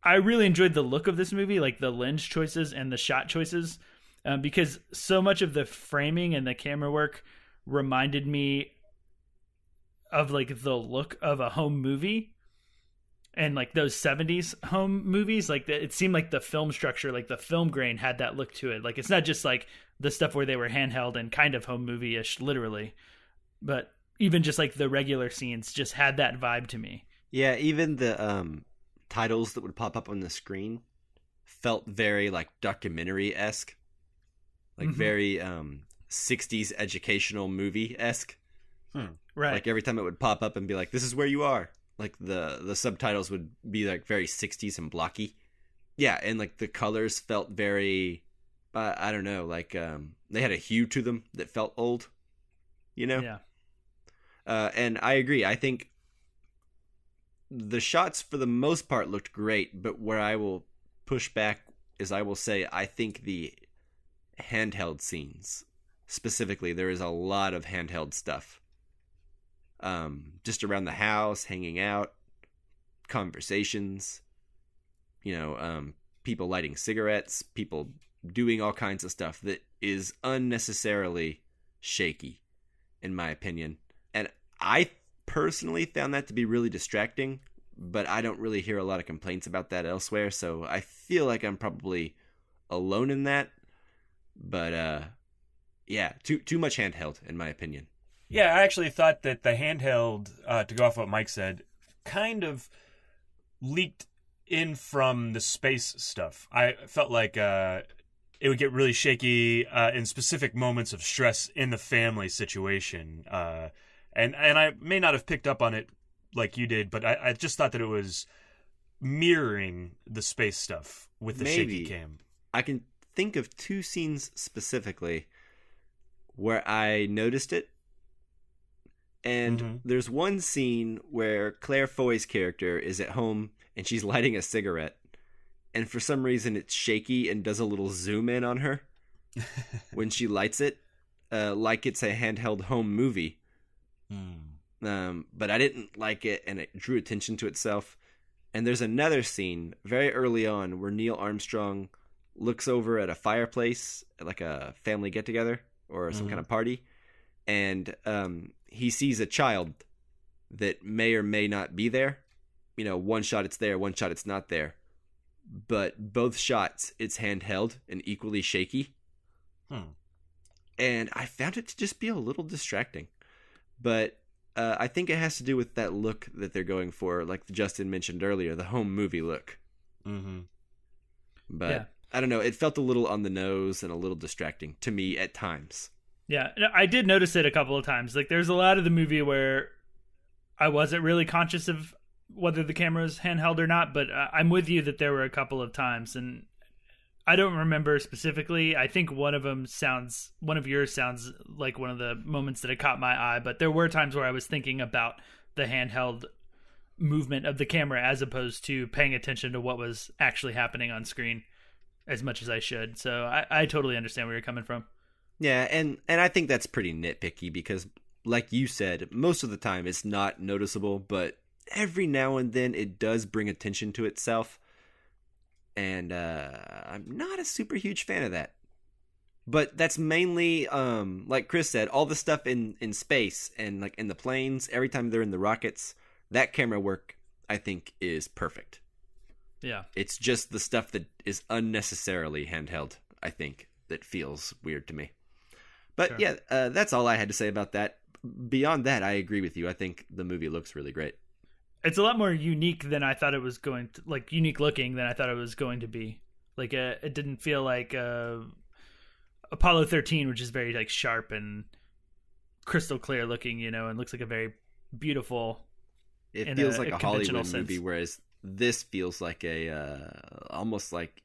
I really enjoyed the look of this movie, like the lens choices and the shot choices, because so much of the framing and the camera work reminded me of like the look of a home movie, and like those 70s home movies. Like it seemed like the film structure, like the film grain had that look to it. Like it's not just like the stuff where they were handheld and kind of home movie-ish literally, but even just like the regular scenes just had that vibe to me. Yeah, even the titles that would pop up on the screen felt very like documentary-esque, like very 60s educational movie-esque. Right. Like every time it would pop up and be like, this is where you are. like the subtitles would be like very 60s and blocky. Yeah, and like the colors felt very, I don't know, like they had a hue to them that felt old, you know? Yeah. And I agree. I think the shots for the most part looked great, but where I will push back is I will say I think the handheld scenes, specifically, there is a lot of handheld stuff. Just around the house, hanging out, conversations, people lighting cigarettes, people doing all kinds of stuff that is unnecessarily shaky, in my opinion. And I personally found that to be really distracting, but I don't really hear a lot of complaints about that elsewhere, so I feel like I'm probably alone in that. But yeah, too much handheld, in my opinion. Yeah, I actually thought that the handheld, to go off what Mike said, kind of leaked in from the space stuff. I felt like it would get really shaky in specific moments of stress in the family situation. And I may not have picked up on it like you did, but I just thought that it was mirroring the space stuff with the shaky cam. I can think of two scenes specifically where I noticed it. And there's one scene where Claire Foy's character is at home and she's lighting a cigarette. And for some reason it's shaky and does a little zoom in on her when she lights it, like it's a handheld home movie. But I didn't like it, and it drew attention to itself. And there's another scene very early on where Neil Armstrong looks over at a fireplace, like a family get-together or some kind of party, and he sees a child that may or may not be there. One shot it's there, one shot it's not there. But both shots, it's handheld and equally shaky. And I found it to just be a little distracting. But I think it has to do with that look that they're going for, like Justin mentioned earlier, the home movie look. But yeah. I don't know, it felt a little on the nose and a little distracting to me at times. Yeah, I did notice it a couple of times. Like, there's a lot of the movie where I wasn't really conscious of whether the camera's handheld or not, but I'm with you that there were a couple of times, and I don't remember specifically. I think one of yours sounds like one of the moments that it caught my eye, but there were times where I was thinking about the handheld movement of the camera as opposed to paying attention to what was actually happening on screen as much as I should. So I totally understand where you're coming from. Yeah, and I think that's pretty nitpicky because, like you said, most of the time it's not noticeable, but every now and then it does bring attention to itself. And I'm not a super huge fan of that. But that's mainly, like Chris said, all the stuff in space and like in the planes, every time they're in the rockets, that camera work, I think, is perfect. Yeah. It's just the stuff that is unnecessarily handheld, I think, that feels weird to me. But sure. Yeah, that's all I had to say about that. Beyond that, I agree with you. I think the movie looks really great. It's a lot more unique than I thought it was going to, like, unique looking than I thought it was going to be. Like, it didn't feel like Apollo 13, which is very, like, sharp and crystal clear looking, and looks like a very beautiful. It feels like a Hollywood movie, whereas this feels like almost like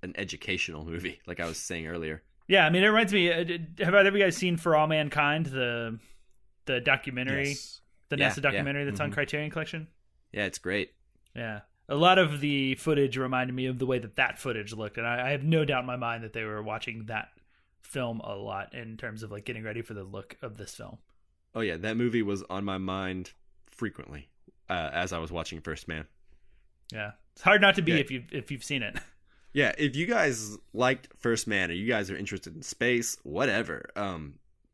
an educational movie, like I was saying earlier. Yeah, I mean, it reminds me. Have either of you guys seen For All Mankind, the documentary? Yes. The NASA documentary that's on Criterion Collection? Yeah, it's great. Yeah. A lot of the footage reminded me of the way that footage looked, and I have no doubt in my mind that they were watching that film a lot in terms of like getting ready for the look of this film. Oh yeah, that movie was on my mind frequently as I was watching First Man. Yeah. It's hard not to be if you've seen it. Yeah, if you guys liked First Man or you guys are interested in space, whatever,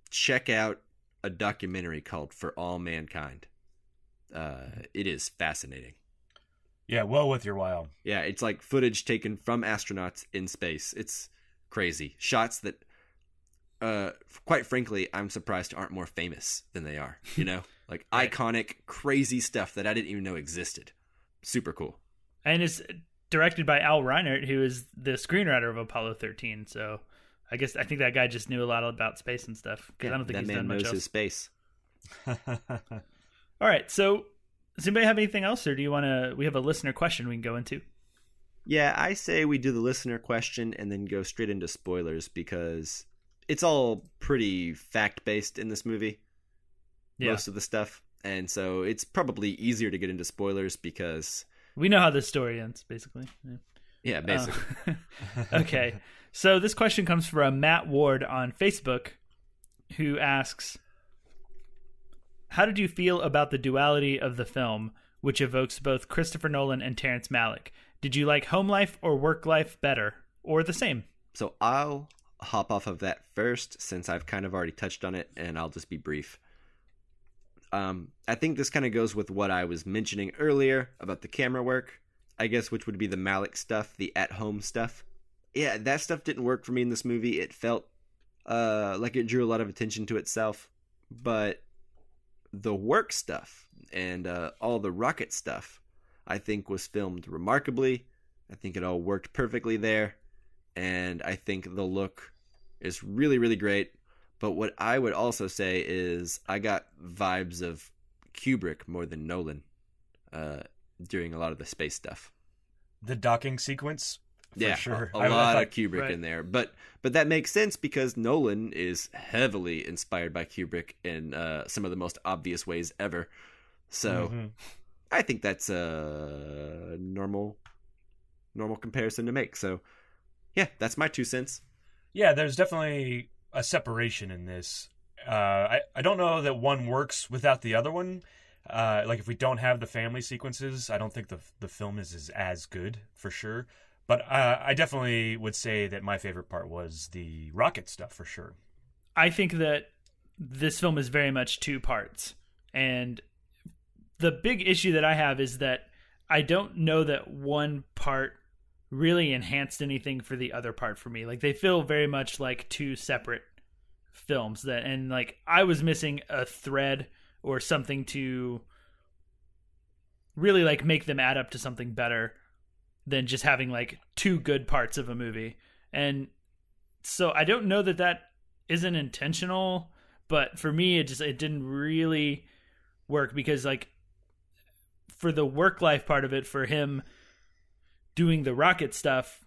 check out a documentary called For All Mankind. It is fascinating. Yeah, well worth your while. Yeah, it's like footage taken from astronauts in space. It's crazy. Shots that, quite frankly, I'm surprised aren't more famous than they are. Like right. Iconic, crazy stuff that I didn't even know existed. Super cool. And it's directed by Al Reinert, who is the screenwriter of Apollo 13. So I think that guy just knew a lot about space and stuff. Because I don't think he's done much else. That man knows his space. All right, so Does anybody have anything else, or do you want to? We have a listener question we can go into. Yeah, I say we do the listener question and then go straight into spoilers because it's all pretty fact-based in this movie, most of the stuff. And so it's probably easier to get into spoilers because... we know how this story ends, basically. Yeah, basically. Okay, so this question comes from Matt Ward on Facebook, who asks, how did you feel about the duality of the film, which evokes both Christopher Nolan and Terrence Malick? Did you like home life or work life better, or the same? So I'll hop off of that first, since I've kind of already touched on it, and I'll just be brief. I think this kind of goes with what I was mentioning earlier about the camera work, I guess, which would be the Malick stuff, the at-home stuff. Yeah, that stuff didn't work for me in this movie. It felt like it drew a lot of attention to itself, but the work stuff and all the rocket stuff, I think, was filmed remarkably. I think it all worked perfectly there, and I think the look is really, really great. But what I would also say is I got vibes of Kubrick more than Nolan during a lot of the space stuff. The docking sequence? For sure. A lot of Kubrick in there. But that makes sense because Nolan is heavily inspired by Kubrick in some of the most obvious ways ever. So I think that's a normal comparison to make. So yeah, that's my 2 cents. Yeah, there's definitely a separation in this. I don't know that one works without the other one. Like if we don't have the family sequences, I don't think the film is as good for sure. But I definitely would say that my favorite part was the rocket stuff for sure. I think that this film is very much 2 parts. And the big issue that I have is that I don't know that one part really enhanced anything for the other part for me. Like they feel very much like 2 separate films and like I was missing a thread or something to really like make them add up to something better than just having like 2 good parts of a movie. And so I don't know that isn't intentional, but for me it didn't really work because like for the work life part of it, for him doing the rocket stuff,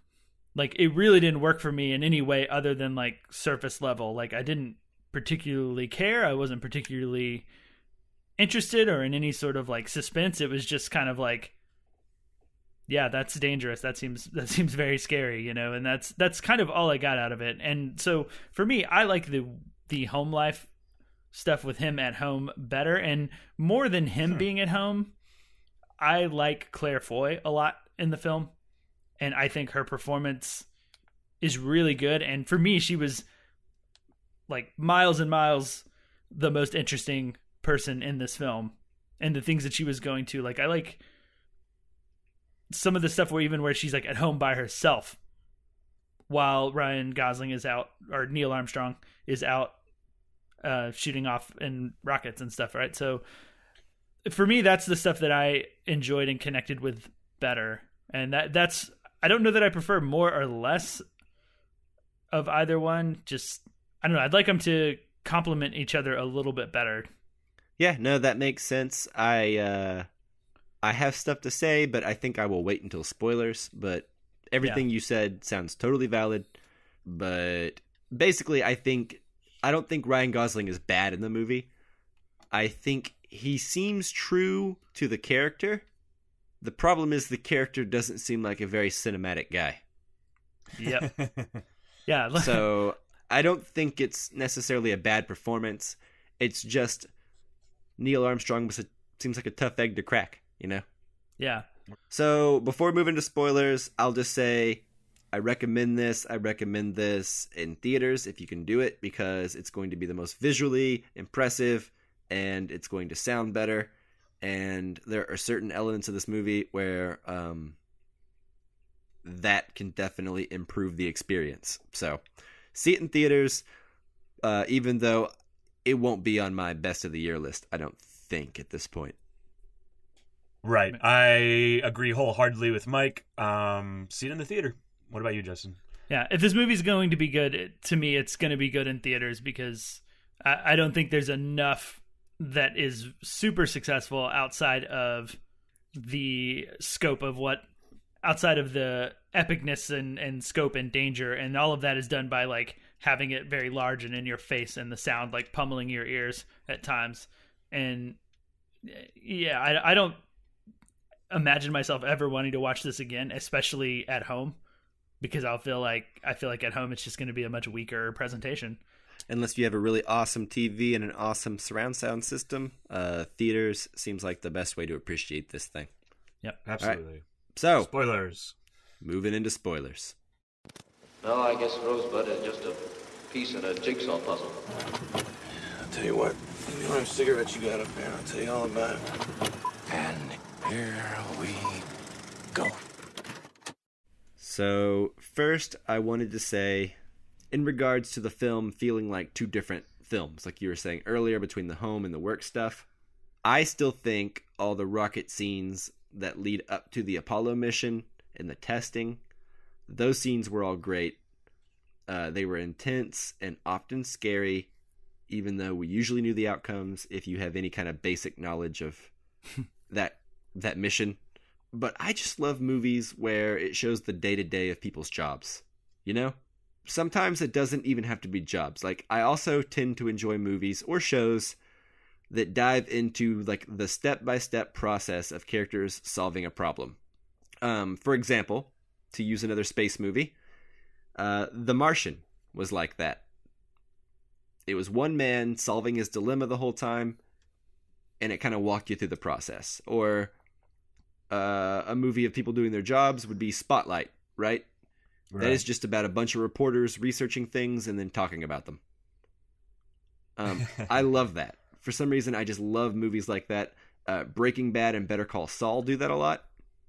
like it really didn't work for me in any way other than like surface level. Like I didn't particularly care. I wasn't particularly interested or in any sort of like suspense. It was just kind of like, yeah, that's dangerous. That seems very scary, you know, and that's kind of all I got out of it. And so for me, I like the home life stuff with him at home better, and more than him being at home, I like Claire Foy a lot in the film. And I think her performance is really good. And for me, she was like miles and miles the most interesting person in this film. And the things that she was going to, like, I like some of the stuff where she's like at home by herself while Ryan Gosling is out, or Neil Armstrong is out shooting off in rockets and stuff, right? So for me, that's the stuff that I enjoyed and connected with better. And that's, I don't know that I prefer more or less of either one. Just, I don't know. I'd like them to complement each other a little bit better. Yeah, no, that makes sense. I have stuff to say, but I think I will wait until spoilers. But everything you said sounds totally valid. But basically, I don't think Ryan Gosling is bad in the movie. I think he seems true to the character. The problem is the character doesn't seem like a very cinematic guy. Yep. Yeah. So I don't think it's necessarily a bad performance. It's just Neil Armstrong seems like a tough egg to crack, you know? Yeah. So before moving to spoilers, I'll just say I recommend this. I recommend this in theaters if you can do it, because it's going to be the most visually impressive and it's going to sound better. And there are certain elements of this movie where that can definitely improve the experience. So see it in theaters, even though it won't be on my best of the year list, I don't think, at this point. Right. I agree wholeheartedly with Mike. See it in the theater. What about you, Justin? Yeah, if this movie's going to be good, to me, it's going to be good in theaters, because I don't think there's enough that is super successful outside of the scope of outside of the epicness and scope and danger, and all of that is done by like having it very large and in your face, and the sound like pummeling your ears at times. And yeah, I don't imagine myself ever wanting to watch this again, especially at home, because I feel like at home it's just going to be a much weaker presentation. Unless you have a really awesome TV and an awesome surround sound system, theaters seems like the best way to appreciate this thing. Yep, absolutely. Right. So, spoilers. Moving into spoilers. No, I guess Rosebud is just a piece in a jigsaw puzzle. I'll tell you what, give me one of them cigarettes you got up there, I'll tell you all about it. And here we go. So, first, I wanted to say, in regards to the film feeling like two different films, like you were saying earlier, between the home and the work stuff, I still think all the rocket scenes that lead up to the Apollo mission and the testing, those scenes were all great. They were intense and often scary, even though we usually knew the outcomes if you have any kind of basic knowledge of that mission. But I just love movies where it shows the day-to-day of people's jobs, you know? Sometimes it doesn't even have to be jobs. Like, I also tend to enjoy movies or shows that dive into like the step-by-step process of characters solving a problem. For example, to use another space movie, The Martian was like that. It was one man solving his dilemma the whole time, and it kind of walked you through the process. Or a movie of people doing their jobs would be Spotlight, right? That is just about a bunch of reporters researching things and then talking about them. I love that. For some reason, I just love movies like that. Breaking Bad and Better Call Saul do that a lot.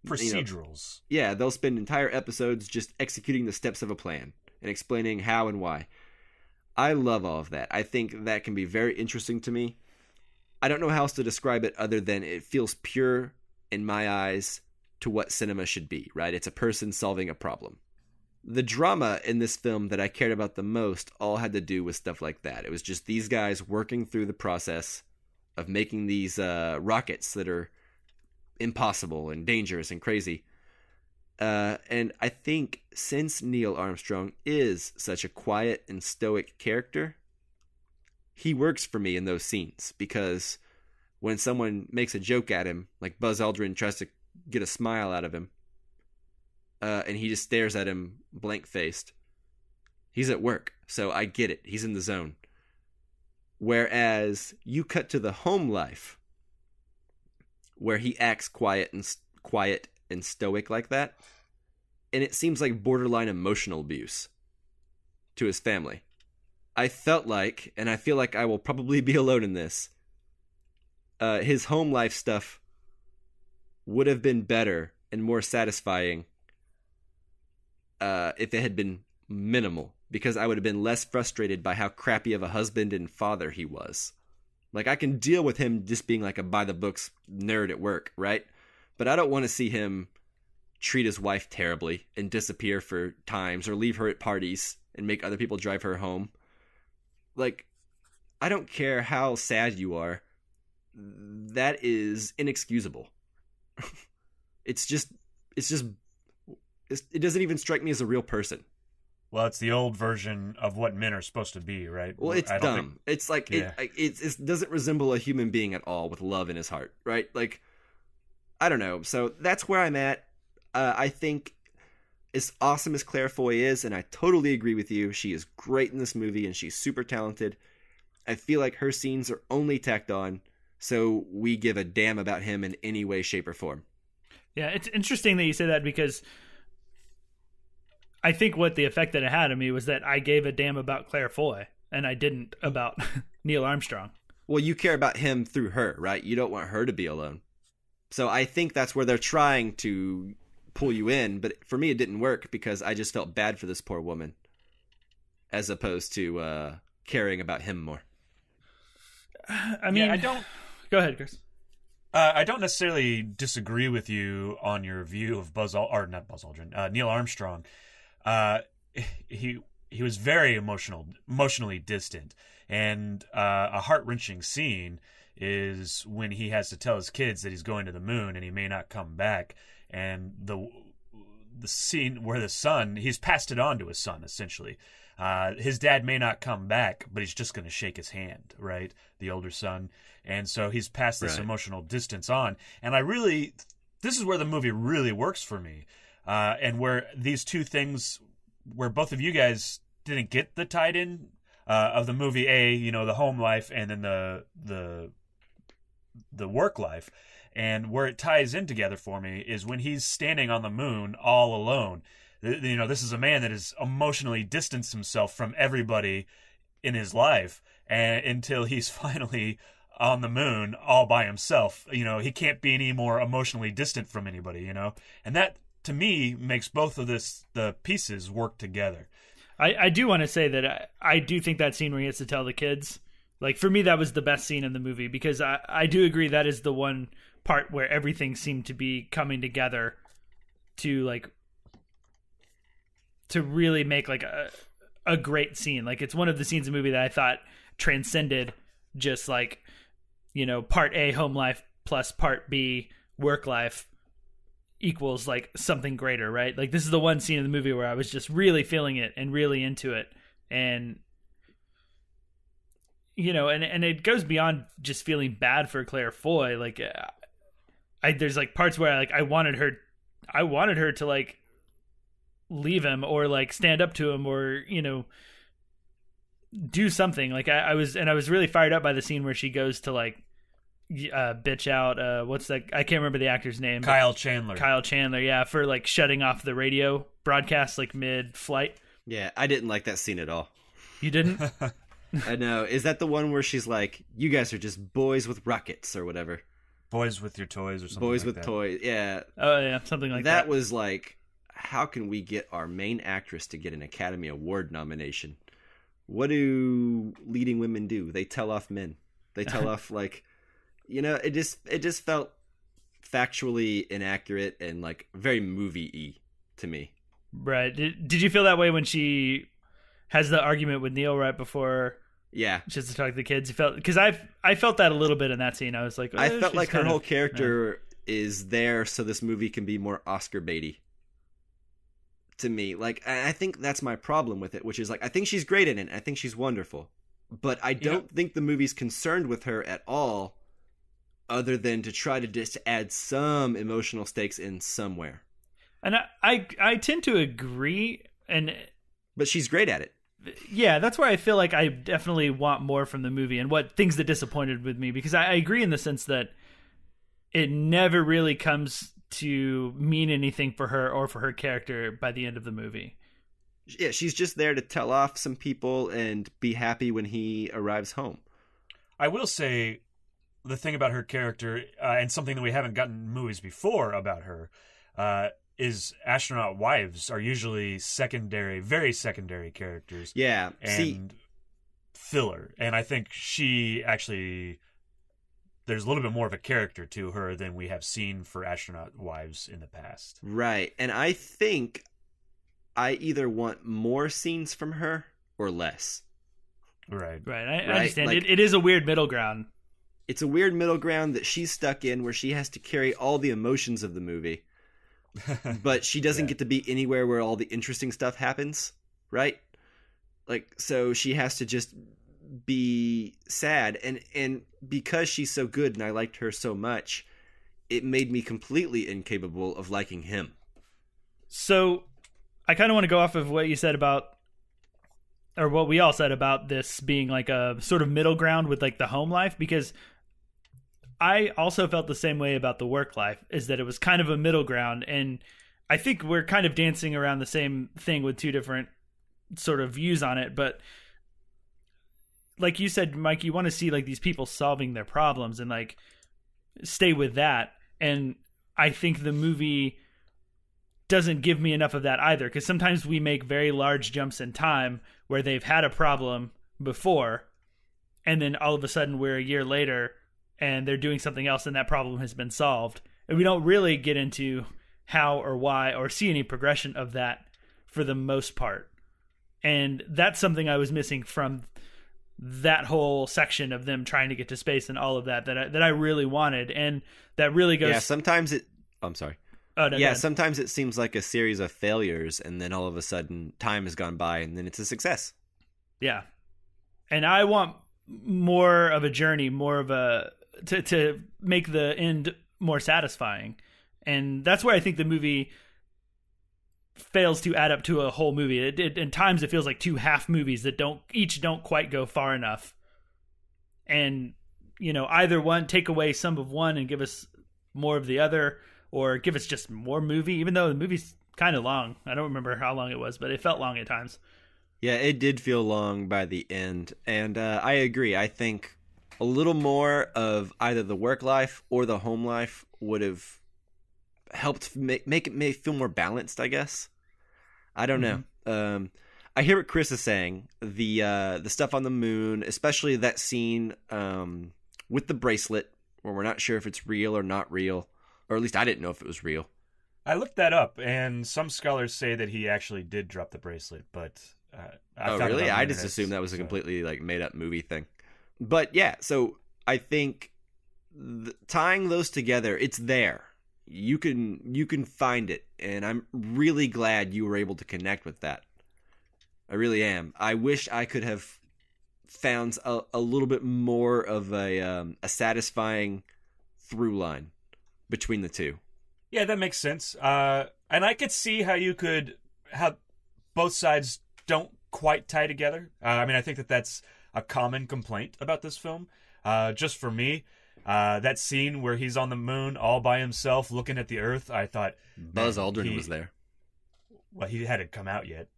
Procedurals. You know, yeah, they'll spend entire episodes just executing the steps of a plan and explaining how and why. I love all of that. I think that can be very interesting to me. I don't know how else to describe it other than it feels pure in my eyes to what cinema should be, right? It's a person solving a problem. The drama in this film that I cared about the most all had to do with stuff like that. It was just these guys working through the process of making these rockets that are impossible and dangerous and crazy. And I think since Neil Armstrong is such a quiet and stoic character, he works for me in those scenes, because when someone makes a joke at him, like Buzz Aldrin tries to get a smile out of him, and he just stares at him blank-faced, he's at work. So I get it. He's in the zone. Whereas you cut to the home life, where he acts quiet and stoic like that, and it seems like borderline emotional abuse to his family. I felt like, and I feel like I will probably be alone in this, his home life stuff would have been better and more satisfying if it had been minimal, because I would have been less frustrated by how crappy of a husband and father he was. Like, I can deal with him just being like a by-the-books nerd at work, right? But I don't want to see him treat his wife terribly and disappear for times, or leave her at parties and make other people drive her home. Like, I don't care how sad you are. That is inexcusable. It doesn't even strike me as a real person. Well, it's the old version of what men are supposed to be, right? Well, it's dumb. It's like, yeah. It doesn't resemble a human being at all with love in his heart, right? Like, I don't know. So that's where I'm at. I think as awesome as Claire Foy is, and I totally agree with you, she is great in this movie and she's super talented. I feel like her scenes are only tacked on so we give a damn about him in any way, shape, or form. Yeah, it's interesting that you say that, because I think what the effect that it had on me was that I gave a damn about Claire Foy and I didn't about Neil Armstrong. Well, you care about him through her, right? You don't want her to be alone. So I think that's where they're trying to pull you in, but for me it didn't work, because I just felt bad for this poor woman as opposed to caring about him more. I mean, I don't... Go ahead, Chris. I don't necessarily disagree with you on your view of Neil Armstrong. He was very emotionally distant, and a heart-wrenching scene is when he has to tell his kids that he's going to the moon and he may not come back, and the scene where the son, he's passed it on to his son essentially. His dad may not come back, but he's just going to shake his hand, right? The older son. And so he's passed this emotional distance on. And this is where the movie really works for me. And where these two things, where both of you guys didn't get the tied in of the movie, the home life and then the work life. And where it ties in together for me is when he's standing on the moon all alone. This is a man that has emotionally distanced himself from everybody in his life until he's finally on the moon all by himself. He can't be any more emotionally distant from anybody, and that to me makes both of the pieces work together. I do want to say that I do think that scene where he has to tell the kids, like, for me, that was the best scene in the movie, because I do agree that is the one part where everything seemed to be coming together to really make like a great scene. Like, it's one of the scenes in the movie that I thought transcended just like, part A, home life, plus part B, work life, equals like something greater, right? Like, this is the one scene in the movie where I was just really feeling it and really into it. And and it goes beyond just feeling bad for Claire Foy. Like, there's like parts where I wanted her to like leave him or like stand up to him or do something. Like, I was really fired up by the scene where she goes to like bitch out what's that, I can't remember the actor's name. Kyle Chandler, yeah, for like shutting off the radio broadcast like mid-flight. Yeah, I didn't like that scene at all. You didn't? I know. Is that the one where she's like, you guys are just boys with rockets or whatever? Boys with your toys or something Boys like with that. toys, yeah. Oh, yeah, something like that. That was like, how can we get our main actress to get an Academy Award nomination? What do leading women do? They tell off men. They tell off, like, it just felt factually inaccurate and like very movie-y to me. Right. Did you feel that way when she has the argument with Neil right before? Yeah, just to talk to the kids. You felt, because I felt that a little bit in that scene. I was like, I felt like her whole character is there so this movie can be more Oscar baity. To me, like, I think that's my problem with it, which is like, I think she's great in it. I think she's wonderful, but I don't think the movie's concerned with her at all, other than to try to just add some emotional stakes in somewhere. And I tend to agree, but she's great at it. Yeah, that's where I feel like I definitely want more from the movie and what things that disappointed with me, because I agree in the sense that it never really comes to mean anything for her or for her character by the end of the movie. Yeah, she's just there to tell off some people and be happy when he arrives home. I will say the thing about her character, and something that we haven't gotten movies before about her, is astronaut wives are usually very secondary characters. Yeah, and filler. And I think she actually, there's a little bit more of a character to her than we have seen for astronaut wives in the past. Right, and I think I either want more scenes from her or less. Right. I understand. Like, it is a weird middle ground. It's a weird middle ground that she's stuck in, where she has to carry all the emotions of the movie. But she doesn't get to be anywhere where all the interesting stuff happens, right? Like, so she has to just be sad, and because she's so good and I liked her so much, it made me completely incapable of liking him. So I kind of want to go off of what you said about, or what we all said about this being like a sort of middle ground with like the home life, because I also felt the same way about the work life, is that it was kind of a middle ground. And I think we're kind of dancing around the same thing with two different sort of views on it. But like you said, Mike, you want to see like these people solving their problems and like stay with that. And I think the movie doesn't give me enough of that either, because sometimes we make very large jumps in time where they've had a problem before, and then all of a sudden we're a year later and they're doing something else and that problem has been solved. And we don't really get into how or why or see any progression of that for the most part. And that's something I was missing from that whole section of them trying to get to space and all of that I really wanted, and that really goes. Yeah, sometimes it. I'm sorry. Oh, no, yeah, sometimes it seems like a series of failures, and then all of a sudden time has gone by, and then it's a success. Yeah, and I want more of a journey, more of a to make the end more satisfying, and that's where I think the movie fails to add up to a whole movie. In times it feels like two half movies that don't quite go far enough, and either one, take away some of one and give us more of the other, or give us just more movie, even though the movie's kind of long. I don't remember how long it was, but it felt long at times. Yeah, it did feel long by the end, and I agree. I think a little more of either the work life or the home life would have helped make it feel more balanced, I guess. I don't know. I hear what Chris is saying. The stuff on the moon, especially that scene with the bracelet, where we're not sure if it's real or not real, or at least I didn't know if it was real. I looked that up, and some scholars say that he actually did drop the bracelet, but oh, really? I just assumed that was a completely made up movie thing. But yeah, so I think tying those together, it's there. You can find it, and I'm really glad you were able to connect with that. I really am. I wish I could have found a little bit more of a satisfying through line between the two. Yeah, that makes sense. And I could see how both sides don't quite tie together. I think that's a common complaint about this film. Just for me, that scene where he's on the moon all by himself looking at the Earth, I thought Buzz Aldrin was there. Well, he hadn't come out yet.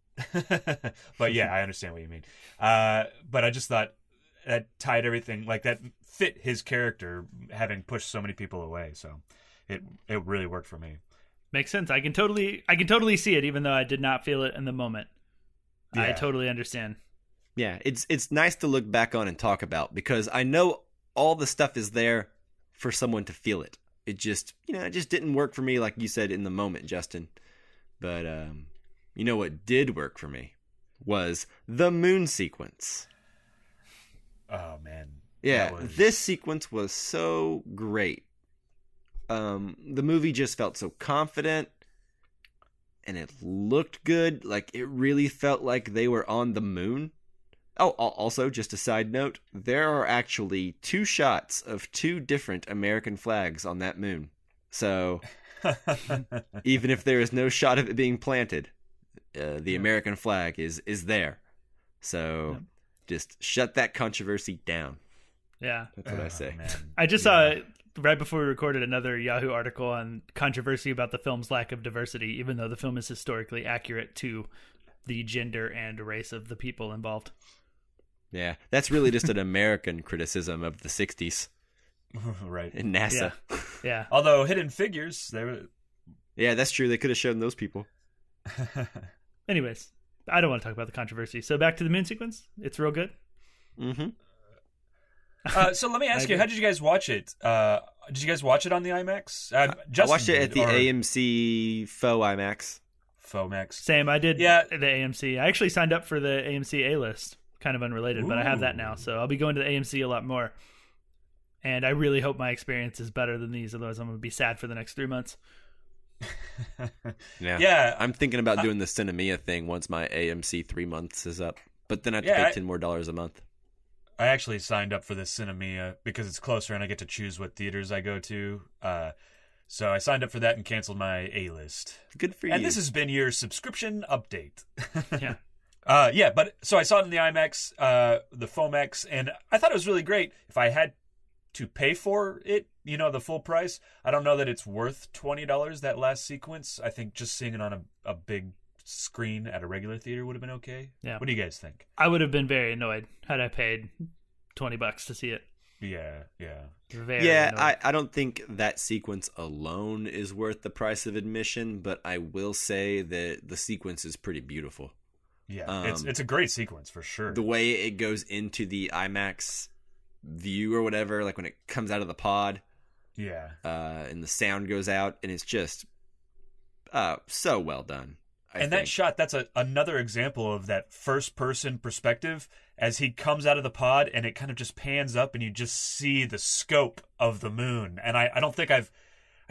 But yeah, I understand what you mean. But I just thought that tied everything, that fit his character, having pushed so many people away. So it really worked for me. Makes sense. I can totally see it, even though I did not feel it in the moment. Yeah. I totally understand. Yeah, it's nice to look back on and talk about, because I know all the stuff is there for someone to feel it. It just didn't work for me, like you said, in the moment, Justin. But what did work for me was the moon sequence. Oh man. Yeah, this sequence was so great. The movie just felt so confident, and it looked good. It really felt like they were on the moon. Oh, also, just a side note, there are actually 2 shots of 2 different American flags on that moon. So, even if there is no shot of it being planted, the American flag is there. So, just shut that controversy down. Yeah. That's what I say. Man. I just saw, right before we recorded, another Yahoo article on controversy about the film's lack of diversity, even though the film is historically accurate to the gender and race of the people involved. Yeah, that's really just an American criticism of the 60s. Right. In NASA. Yeah. Although Hidden Figures, they were... Yeah, that's true. They could have shown those people. Anyways, I don't want to talk about the controversy. So back to the moon sequence. It's real good. Mm-hmm. So let me ask you, how did you guys watch it? Did you guys watch it on the IMAX? I watched it at the AMC Faux IMAX. Faux Max. Same. I did the AMC. I actually signed up for the AMC A-list. Kind of unrelated, but I have that now, so I'll be going to the AMC a lot more. And I really hope my experience is better than these, otherwise I'm going to be sad for the next 3 months. Yeah. I'm thinking about doing the Cinemia thing once my AMC 3 months is up, but then I have to pay $10 more a month. I actually signed up for the Cinemia because it's closer and I get to choose what theaters I go to. So I signed up for that and canceled my A-list. Good for you. And this has been your subscription update. Yeah. But so I saw it in the IMAX, the FOMAX, and I thought it was really great. If I had to pay for it, the full price, I don't know that it's worth $20, that last sequence. I think just seeing it on a big screen at a regular theater would have been okay. Yeah. What do you guys think? I would have been very annoyed had I paid $20 to see it. Yeah. Very annoyed. I don't think that sequence alone is worth the price of admission, but I will say that the sequence is pretty beautiful. Yeah, it's a great sequence for sure. The way it goes into the IMAX view or whatever, when it comes out of the pod. Yeah. And the sound goes out, and it's just so well done. That shot, that's another example of that first-person perspective as he comes out of the pod, and it kind of just pans up, and you just see the scope of the moon. And I don't think I've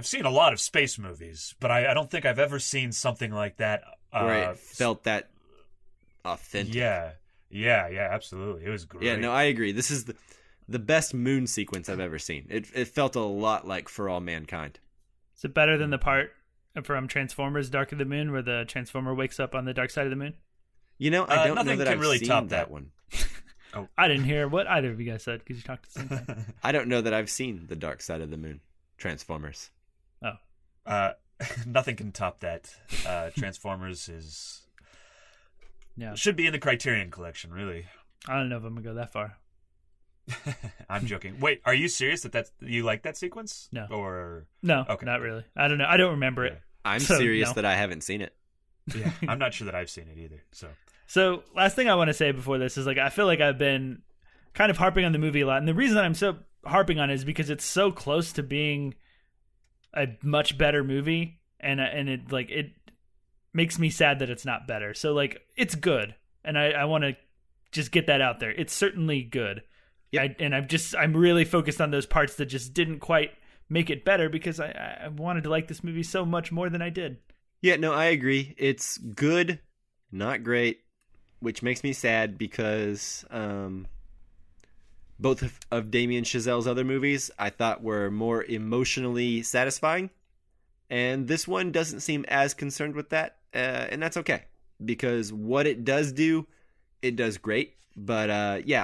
seen a lot of space movies, but I don't think I've ever seen something like that. Where it felt that authentic. Yeah, absolutely. It was great. Yeah, no, I agree. This is the best moon sequence I've ever seen. It felt a lot like For All Mankind. Is it better than the part from Transformers: Dark of the Moon, where the Transformer wakes up on the dark side of the moon? You know, I don't know nothing that can I've really seen top that one. Oh, I didn't hear what either of you guys said because you talked at the same time. I don't know that I've seen the Dark Side of the Moon, Transformers. Oh, nothing can top that. Transformers should be in the Criterion Collection, really. I don't know if I'm gonna go that far. I'm joking. Wait, are you serious that you like that sequence? No. Or no, okay. Not really. I don't know. I don't remember it. I'm serious that I haven't seen it. Yeah, I'm not sure that I've seen it either. So last thing I want to say before this is I feel like I've been kind of harping on the movie a lot, and the reason I'm so harping on it is because it's so close to being a much better movie, and it makes me sad that it's not better. So it's good, and I want to just get that out there. It's certainly good. Yep. I'm really focused on those parts that just didn't quite make it better because I wanted to like this movie so much more than I did. Yeah, no, I agree. It's good, not great, which makes me sad because both of Damien Chazelle's other movies I thought were more emotionally satisfying, and this one doesn't seem as concerned with that, and that's okay because what it does do, it does great. But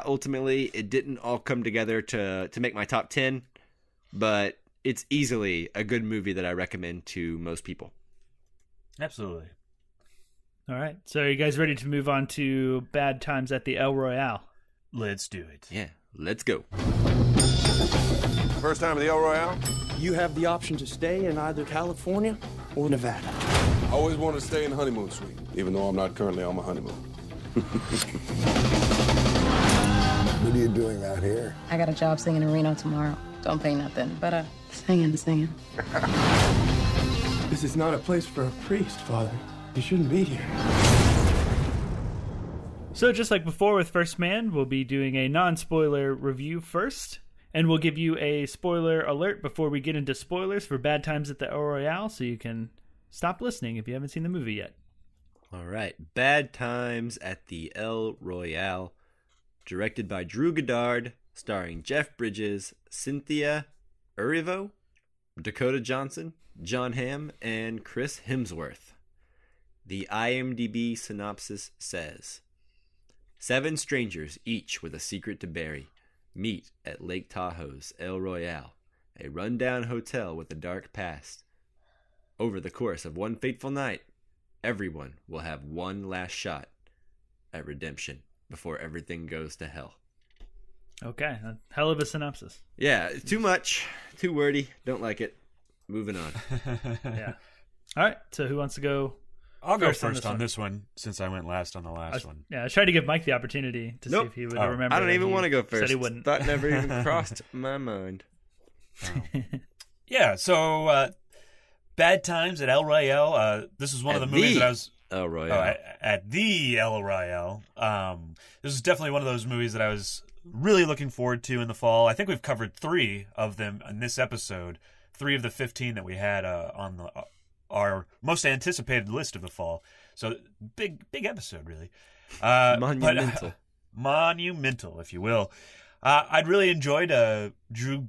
ultimately it didn't all come together to make my top 10, but it's easily a good movie that I recommend to most people. Absolutely. All right. So are you guys ready to move on to Bad Times at the El Royale? Let's do it. Yeah, let's go. First time at the El Royale? You have the option to stay in either California or Nevada. I always wanted to stay in the honeymoon suite, even though I'm not currently on my honeymoon. What are you doing out here? I got a job singing in Reno tomorrow. Don't pay nothing, but singing. This is not a place for a priest, Father. You shouldn't be here. So just like before with First Man, we'll be doing a non-spoiler review first, and we'll give you a spoiler alert before we get into spoilers for Bad Times at the El Royale, so you can stop listening if you haven't seen the movie yet. All right, Bad Times at the El Royale, directed by Drew Goddard, starring Jeff Bridges, Cynthia Erivo, Dakota Johnson, John Hamm, and Chris Hemsworth. The IMDb synopsis says, 7 strangers, each with a secret to bury, meet at Lake Tahoe's El Royale, a rundown hotel with a dark past. Over the course of one fateful night, everyone will have one last shot at redemption before everything goes to hell. Okay, a hell of a synopsis. Yeah, too much, too wordy, don't like it. Moving on. Yeah. All right, so who wants to go? I'll go first on this one since I went last on the last one. Yeah, I tried to give Mike the opportunity to see if he would remember. I don't even want to go first. Said he wouldn't. Thought never even crossed my mind. Oh. Yeah, so Bad Times at El Royale. This is one of the movies that I was... El Royale. At the El Royale. This is definitely one of those movies that I was really looking forward to in the fall. I think we've covered 3 of them in this episode. 3 of the 15 that we had on our most anticipated list of the fall. So big episode, really. Monumental. Monumental, if you will. I'd really enjoyed Drew...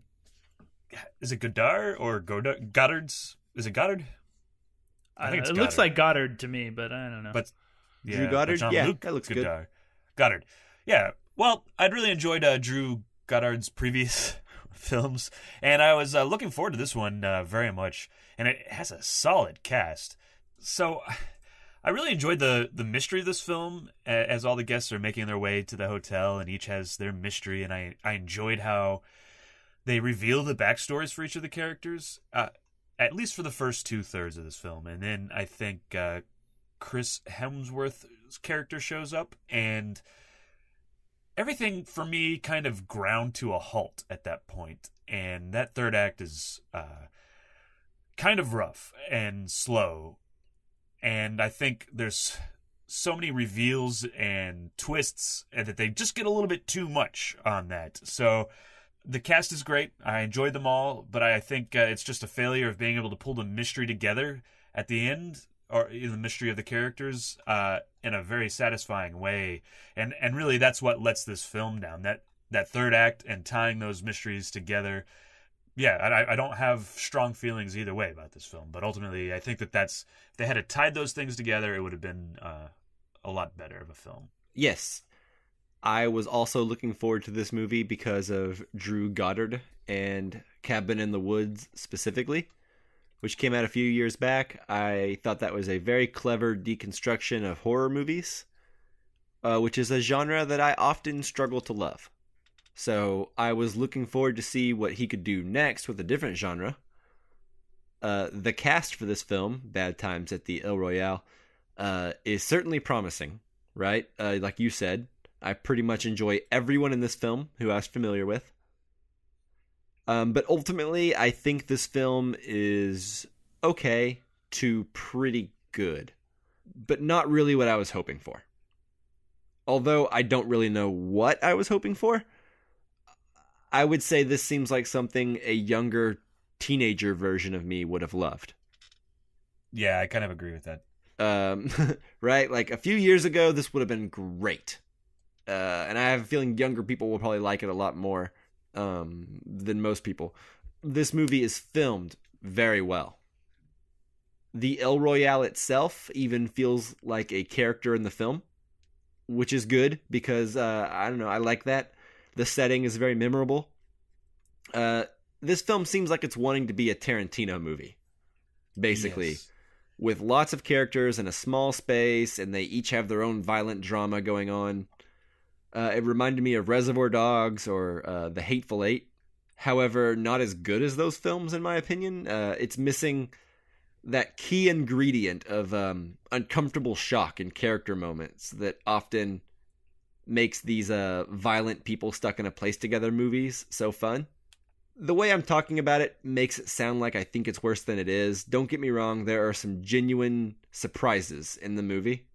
Is it Goddard or Goddard's? Is it Goddard? I think it's it Goddard. looks like Goddard to me, but I don't know. But yeah, Drew Goddard? But Yeah, Luke that looks Goddard. good. Goddard. Yeah. Well, I'd really enjoyed Drew Goddard's previous films, and I was looking forward to this one very much, and it has a solid cast. So I really enjoyed the mystery of this film as all the guests are making their way to the hotel, and each has their mystery, and I enjoyed how they reveal the backstories for each of the characters, at least for the first 2/3 of this film. And then I think Chris Hemsworth's character shows up, and everything for me kind of ground to a halt at that point. And that third act is kind of rough and slow. And I think there's so many reveals and twists and that they just get a little bit too much on that. So the cast is great. I enjoyed them all, but I think it's just a failure of being able to pull the mystery together at the end, or the mystery of the characters, in a very satisfying way. And really that's what lets this film down, that third act and tying those mysteries together. Yeah, I don't have strong feelings either way about this film, but ultimately I think that's, if they had tied those things together, it would have been a lot better of a film. Yes. I was also looking forward to this movie because of Drew Goddard and Cabin in the Woods specifically, which came out a few years back. I thought that was a very clever deconstruction of horror movies, which is a genre that I often struggle to love. So I was looking forward to see what he could do next with a different genre. The cast for this film, Bad Times at the El Royale, is certainly promising, right? Like you said, I pretty much enjoy everyone in this film who I was familiar with. But ultimately, I think this film is okay to pretty good, but not really what I was hoping for. Although I don't really know what I was hoping for, I would say this seems like something a younger teenager version of me would have loved. Yeah, I kind of agree with that. Right? Like a few years ago, this would have been great. And I have a feeling younger people will probably like it a lot more than most people. This movie is filmed very well. The El Royale itself even feels like a character in the film, which is good because, I don't know, I like that. The setting is very memorable. This film seems like it's wanting to be a Tarantino movie, basically. Yes. With lots of characters in a small space, and they each have their own violent drama going on. It reminded me of Reservoir Dogs or The Hateful Eight. However, not as good as those films, in my opinion. It's missing that key ingredient of uncomfortable shock and character moments that often makes these violent people stuck in a place together movies so fun. The way I'm talking about it makes it sound like I think it's worse than it is. Don't get me wrong, there are some genuine surprises in the movie.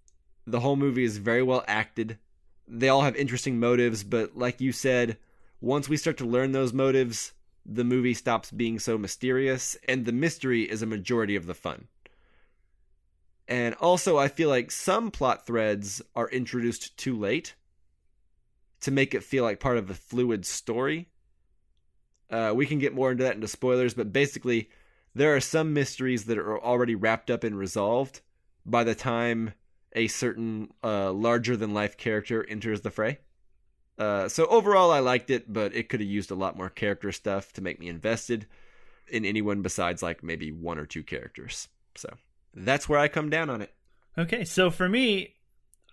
The whole movie is very well acted. They all have interesting motives, but like you said, once we start to learn those motives, the movie stops being so mysterious, and the mystery is a majority of the fun. And also, I feel like some plot threads are introduced too late to make it feel like part of a fluid story. We can get more into that into spoilers, but basically, there are some mysteries that are already wrapped up and resolved by the time a certain larger-than-life character enters the fray. So overall, I liked it, but it could have used a lot more character stuff to make me invested in anyone besides like maybe one or two characters. So that's where I come down on it. Okay, so for me,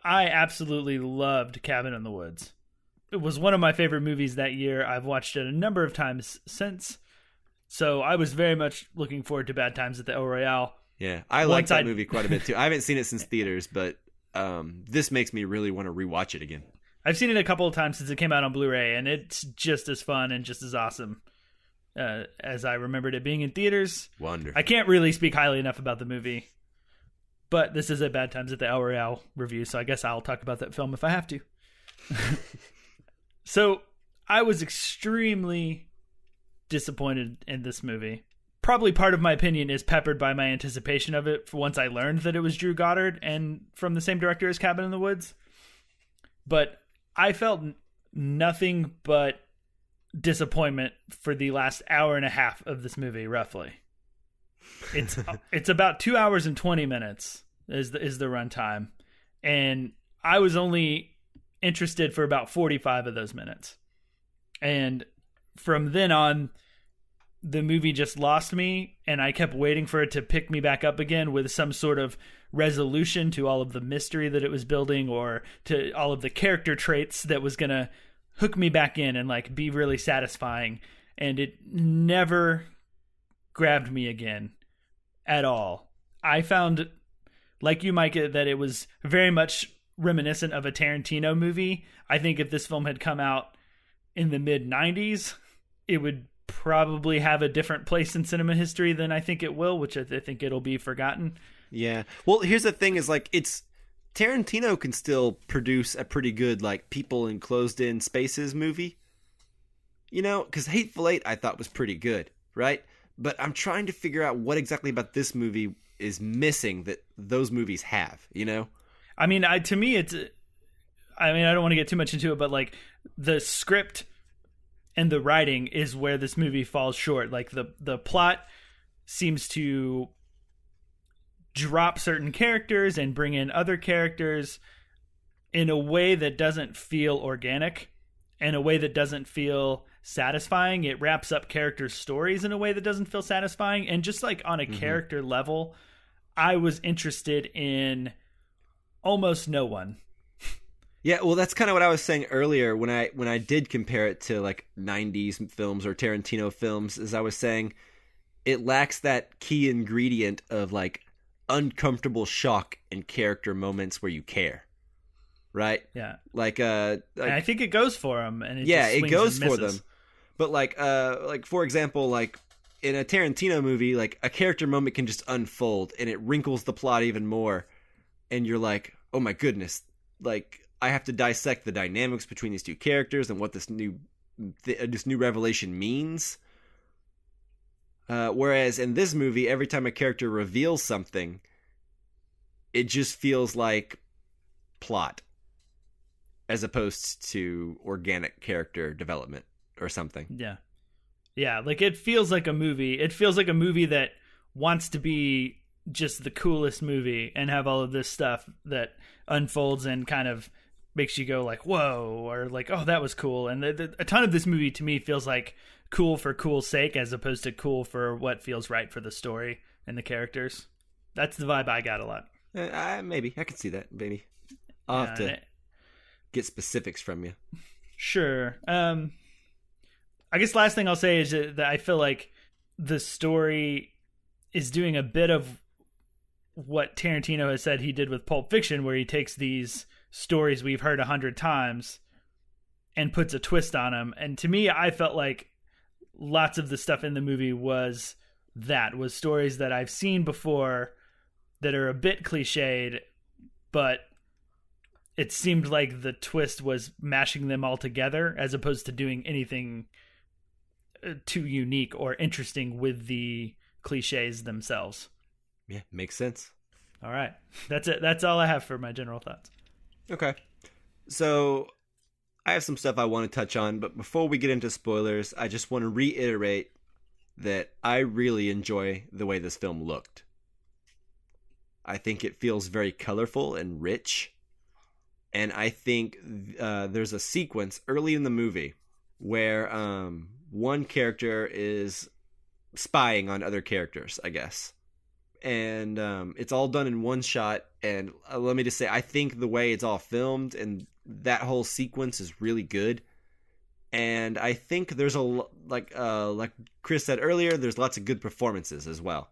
I absolutely loved Cabin in the Woods. It was one of my favorite movies that year. I've watched it a number of times since. So I was very much looking forward to Bad Times at the El Royale. Yeah, I like that movie quite a bit too. I haven't seen it since theaters, but this makes me really want to rewatch it again. I've seen it a couple of times since it came out on Blu-ray, and it's just as fun and just as awesome as I remembered it being in theaters. Wonderful. I can't really speak highly enough about the movie, but this is a Bad Times at the El Royale review, so I guess I'll talk about that film if I have to. So I was extremely disappointed in this movie. Probably part of my opinion is peppered by my anticipation of it once I learned that it was Drew Goddard and from the same director as Cabin in the Woods. But I felt nothing but disappointment for the last hour and a half of this movie, roughly. It's about 2 hours and 20 minutes is the runtime, and I was only interested for about 45 of those minutes. And from then on, the movie just lost me, and I kept waiting for it to pick me back up again with some sort of resolution to all of the mystery that it was building, or to all of the character traits that was going to hook me back in and like be really satisfying. And it never grabbed me again at all. I found, like you, Mike, that it was very much reminiscent of a Tarantino movie. I think if this film had come out in the mid-90s, it would probably have a different place in cinema history than I think it will, which I think it'll be forgotten. Yeah. Well, here's the thing: is like Tarantino can still produce a pretty good like people in closed-in spaces movie. You know, because Hateful Eight I thought was pretty good, right? But I'm trying to figure out what exactly about this movie is missing that those movies have. You know. I mean, to me, it's. I mean, I don't want to get too much into it, but like the script and the writing is where this movie falls short. Like the plot seems to drop certain characters and bring in other characters in a way that doesn't feel organic, in a way that doesn't feel satisfying. It wraps up characters' stories in a way that doesn't feel satisfying. And just like on a character level, I was interested in almost no one. Yeah, well, that's kind of what I was saying earlier when I did compare it to like 90s films or Tarantino films, as I was saying, it lacks that key ingredient of like uncomfortable shock and character moments where you care, right? Yeah, like and I think it goes for them, and it goes for them. But like for example, like in a Tarantino movie, like a character moment can just unfold and it wrinkles the plot even more, and you're like, oh my goodness, like. I have to dissect the dynamics between these two characters and what this new revelation means. Whereas in this movie, every time a character reveals something, it just feels like plot, as opposed to organic character development or something. Yeah. Like it feels like a movie. It feels like a movie that wants to be just the coolest movie and have all of this stuff that unfolds and kind of makes you go like, whoa, or like, oh, that was cool. And a ton of this movie to me feels like cool for cool's sake, as opposed to cool for what feels right for the story and the characters. That's the vibe I got a lot. Maybe. I can see that, maybe. I'll have to get specifics from you. Sure. I guess last thing I'll say is that I feel like the story is doing a bit of what Tarantino has said he did with Pulp Fiction, where he takes these stories we've heard 100 times and puts a twist on them. And to me, I felt like lots of the stuff in the movie was stories that I've seen before that are a bit cliched, but it seemed like the twist was mashing them all together as opposed to doing anything too unique or interesting with the cliches themselves. Yeah, makes sense. All right. That's it. That's all I have for my general thoughts. Okay. So I have some stuff I want to touch on, but before we get into spoilers, I just want to reiterate that I really enjoy the way this film looked. I think it feels very colorful and rich. And I think there's a sequence early in the movie where one character is spying on other characters, I guess. And it's all done in one shot. And let me just say, I think the way it's all filmed and that whole sequence is really good. And I think there's like Chris said earlier, there's lots of good performances as well.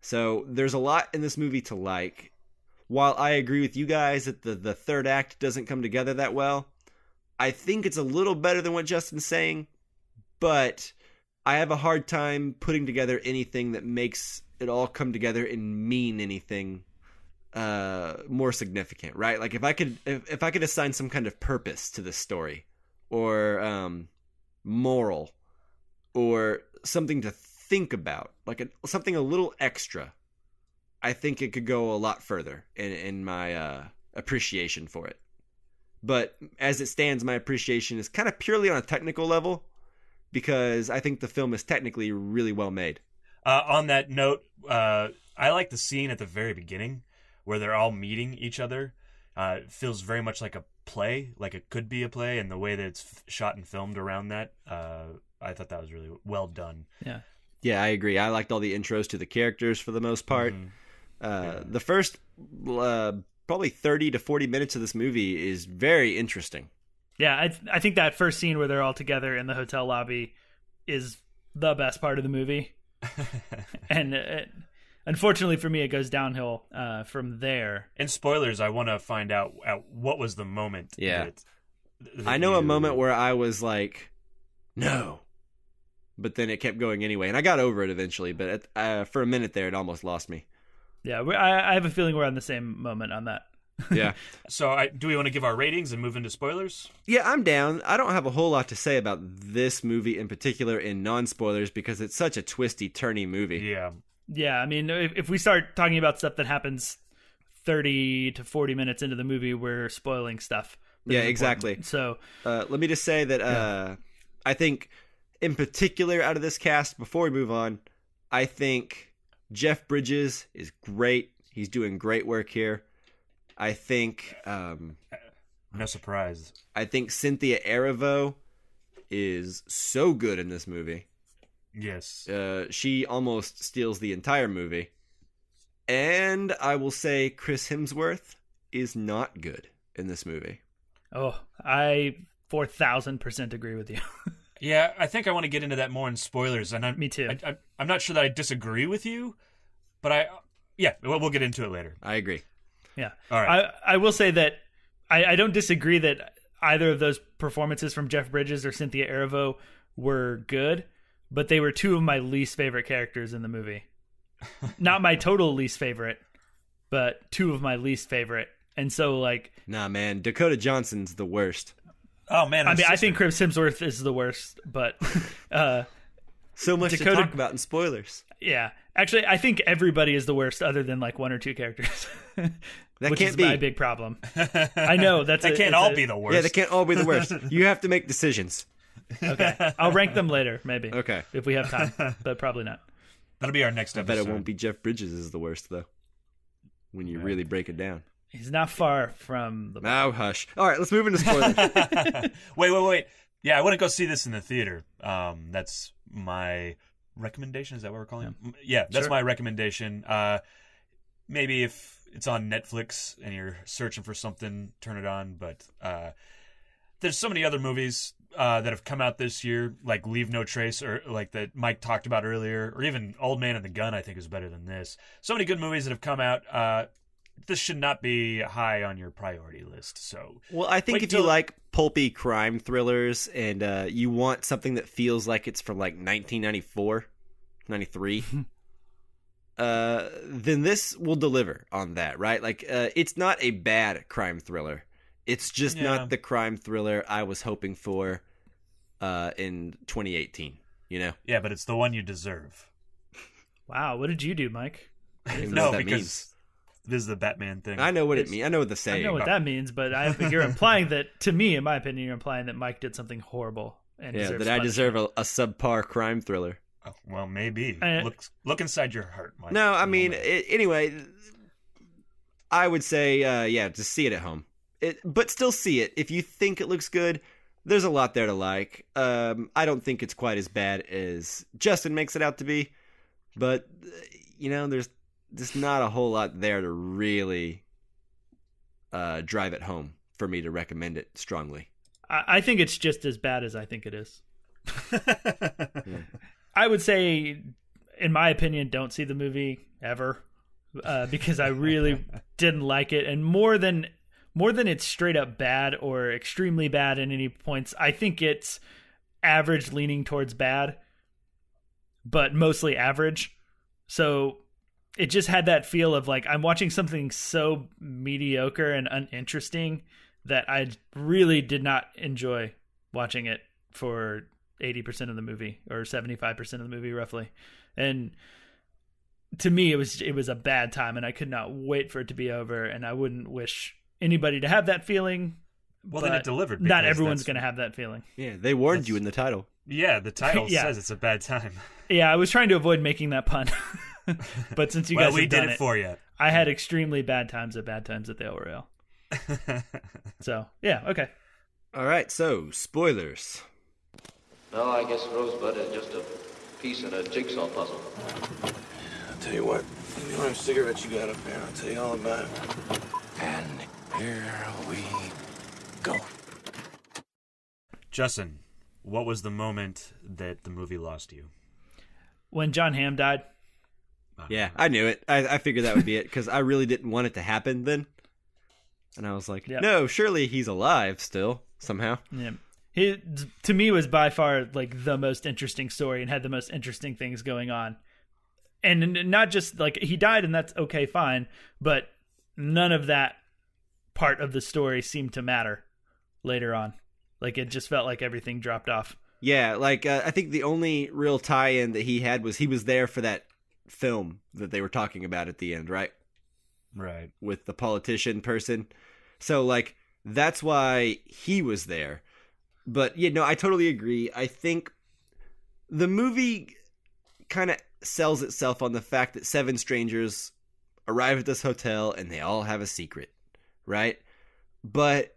So there's a lot in this movie to like. While I agree with you guys that the third act doesn't come together that well, I think it's a little better than what Justin's saying. But I have a hard time putting together anything that makes it all come together and mean anything more significant, right? Like if I could assign some kind of purpose to this story, or moral, or something to think about, like something a little extra, I think it could go a lot further in my appreciation for it. But as it stands, my appreciation is kind of purely on a technical level, because I think the film is technically really well made. On that note, I like the scene at the very beginning where they're all meeting each other. It feels very much like a play, like it could be a play, and the way that it's shot and filmed around that, I thought that was really well done. Yeah, I agree. I liked all the intros to the characters for the most part. Mm-hmm. The first probably 30 to 40 minutes of this movie is very interesting. Yeah, I think that first scene where they're all together in the hotel lobby is the best part of the movie. And unfortunately for me, it goes downhill from there. In spoilers, I want to find out what was the moment. Yeah. I know a moment where I was like, no. But then it kept going anyway. And I got over it eventually. But for a minute there, it almost lost me. Yeah, I have a feeling we're on the same moment on that. Yeah. So do we want to give our ratings and move into spoilers? Yeah, I'm down. I don't have a whole lot to say about this movie in particular in non-spoilers because it's such a twisty, turny movie. Yeah. Yeah, I mean, if we start talking about stuff that happens 30 to 40 minutes into the movie, we're spoiling stuff. Yeah, exactly. So let me just say that I think in particular out of this cast, before we move on, I think Jeff Bridges is great. He's doing great work here. I think no surprise. I think Cynthia Erivo is so good in this movie. Yes. She almost steals the entire movie. And I will say Chris Hemsworth is not good in this movie. Oh, I 4,000% agree with you. Yeah, I think I want to get into that more in spoilers. And Me too. I'm not sure that I disagree with you, but we'll get into it later. I agree. Yeah. All right. I will say that I don't disagree that either of those performances from Jeff Bridges or Cynthia Erivo were good, but they were two of my least favorite characters in the movie. Not my total least favorite, but two of my least favorite. And so, like... Nah, man. Dakota Johnson's the worst. Oh, man. I think Chris Hemsworth is the worst, but... so much to talk about in spoilers. Yeah. Actually, I think everybody is the worst other than, like, one or two characters. That which can't is be my big problem. I know. That can't all be the worst. Yeah, they can't all be the worst. You have to make decisions. Okay. I'll rank them later, maybe. Okay. If we have time, but probably not. That'll be our next episode. I bet it won't be Jeff Bridges is the worst, though, when you really break it down. He's not far from the... Oh, hush. All right, let's move into spoilers. Wait. Yeah, I want to go see this in the theater. That's my recommendation. Is that what we're calling it? Yeah, that's my recommendation. Maybe if it's on Netflix and you're searching for something, turn it on. But there's so many other movies that have come out this year, like Leave No Trace, or like that Mike talked about earlier, or even Old Man and the Gun, I think is better than this. So many good movies that have come out. This should not be high on your priority list. So, well, I think if you like pulpy crime thrillers and you want something that feels like it's from like 1994, 93, then this will deliver on that, right? Like, it's not a bad crime thriller. It's just not the crime thriller I was hoping for in 2018, you know? Yeah, but it's the one you deserve. Wow, what did you do, Mike? No, because this is the Batman thing. I know what it means. I know what the saying. I know what that means, but I think you're implying that, to me, in my opinion, you're implying that Mike did something horrible. And that I deserve a subpar crime thriller. Oh, well, maybe. Look inside your heart, Mike. No, I mean, anyway, I would say, just see it at home. But still see it. If you think it looks good, there's a lot there to like. I don't think it's quite as bad as Justin makes it out to be. But, there's just not a whole lot there to really drive it home for me to recommend it strongly. I think it's just as bad as I think it is. I would say, in my opinion, don't see the movie ever because I really didn't like it. And more than it's straight up bad or extremely bad at any points, I think it's average leaning towards bad, but mostly average. So it just had that feel of like I'm watching something so mediocre and uninteresting that I really did not enjoy watching it for 80% of the movie or 75% of the movie roughly. And to me, it was a bad time and I could not wait for it to be over, and I wouldn't wish anybody to have that feeling. Well, then it delivered. Not everyone's going to have that feeling. Yeah, they warned you in the title. Yeah, the title says it's a bad time. Yeah, I was trying to avoid making that pun. But since you guys we have done did it for you. I had extremely bad times at the El Royale. So, yeah, okay. All right, so spoilers. No, I guess Rosebud is just a piece in a jigsaw puzzle. I'll tell you what, give me one of them cigarettes you got up there, I'll tell you all about it. And here we go. Justin, what was the moment that the movie lost you? When John Hamm died. Yeah, I knew it. I figured that would be it because I really didn't want it to happen then. And I was like, no, surely he's alive still somehow. Yeah. He, to me, was by far like the most interesting story and had the most interesting things going on. And not just like he died and that's okay, fine, but none of that part of the story seemed to matter later on. Like it just felt like everything dropped off. Yeah, like I think the only real tie-in that he had was he was there for that film that they were talking about at the end, right? Right. With the politician person. So like that's why he was there. But yeah, no, I totally agree. I think the movie kind of sells itself on the fact that 7 strangers arrive at this hotel and they all have a secret, right? But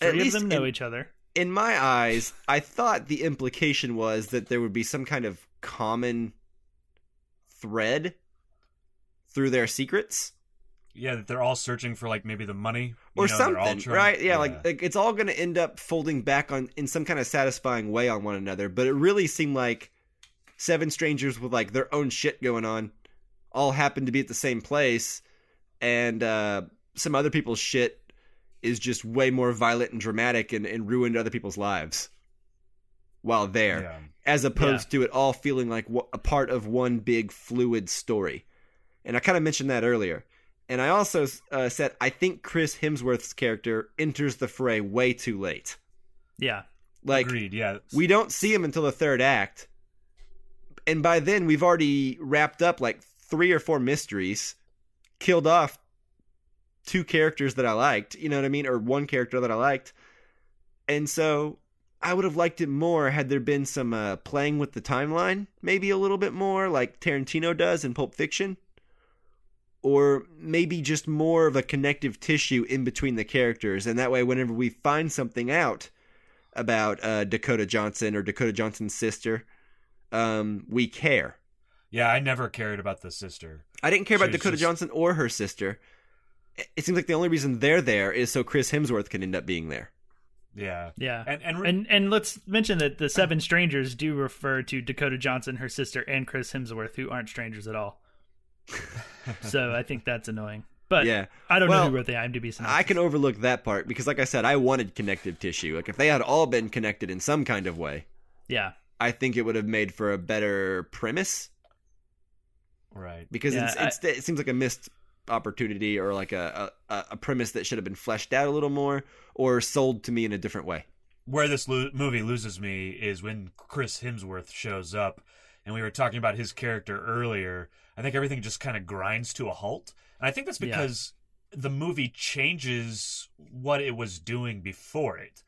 three of them know each other. In my eyes, I thought the implication was that there would be some kind of common thread through their secrets. Yeah, that they're all searching for like maybe the money or something, right? Yeah, like it's all going to end up folding back on in some kind of satisfying way on one another. But it really seemed like 7 strangers with like their own shit going on all happened to be at the same place, and some other people's shit is just way more violent and dramatic and ruined other people's lives while there, as opposed to it all feeling like a part of one big fluid story. And I kind of mentioned that earlier. And I also said, I think Chris Hemsworth's character enters the fray way too late. Yeah. Like, agreed, yeah. We don't see him until the 3rd act. And by then, we've already wrapped up like 3 or 4 mysteries, killed off 2 characters that I liked, you know what I mean? Or 1 character that I liked. And so I would have liked it more had there been some playing with the timeline, maybe a little bit more like Tarantino does in Pulp Fiction. Or maybe just more of a connective tissue in between the characters. And that way, whenever we find something out about Dakota Johnson or Dakota Johnson's sister, we care. Yeah, I never cared about the sister. I didn't care about Dakota Johnson or her sister. It seems like the only reason they're there is so Chris Hemsworth can end up being there. Yeah. Yeah. And let's mention that the 7 strangers do refer to Dakota Johnson, her sister, and Chris Hemsworth, who aren't strangers at all. So I think that's annoying. But yeah. I don't know who wrote the IMDb synopsis. I can overlook that part because, like I said, I wanted connective tissue. Like if they had all been connected in some kind of way, yeah, I think it would have made for a better premise. Right. Because it seems like a missed opportunity or like a premise that should have been fleshed out a little more or sold to me in a different way. Where this movie loses me is when Chris Hemsworth shows up, and we were talking about his character earlier. I think everything just kind of grinds to a halt. And I think that's because the movie changes what it was doing before it.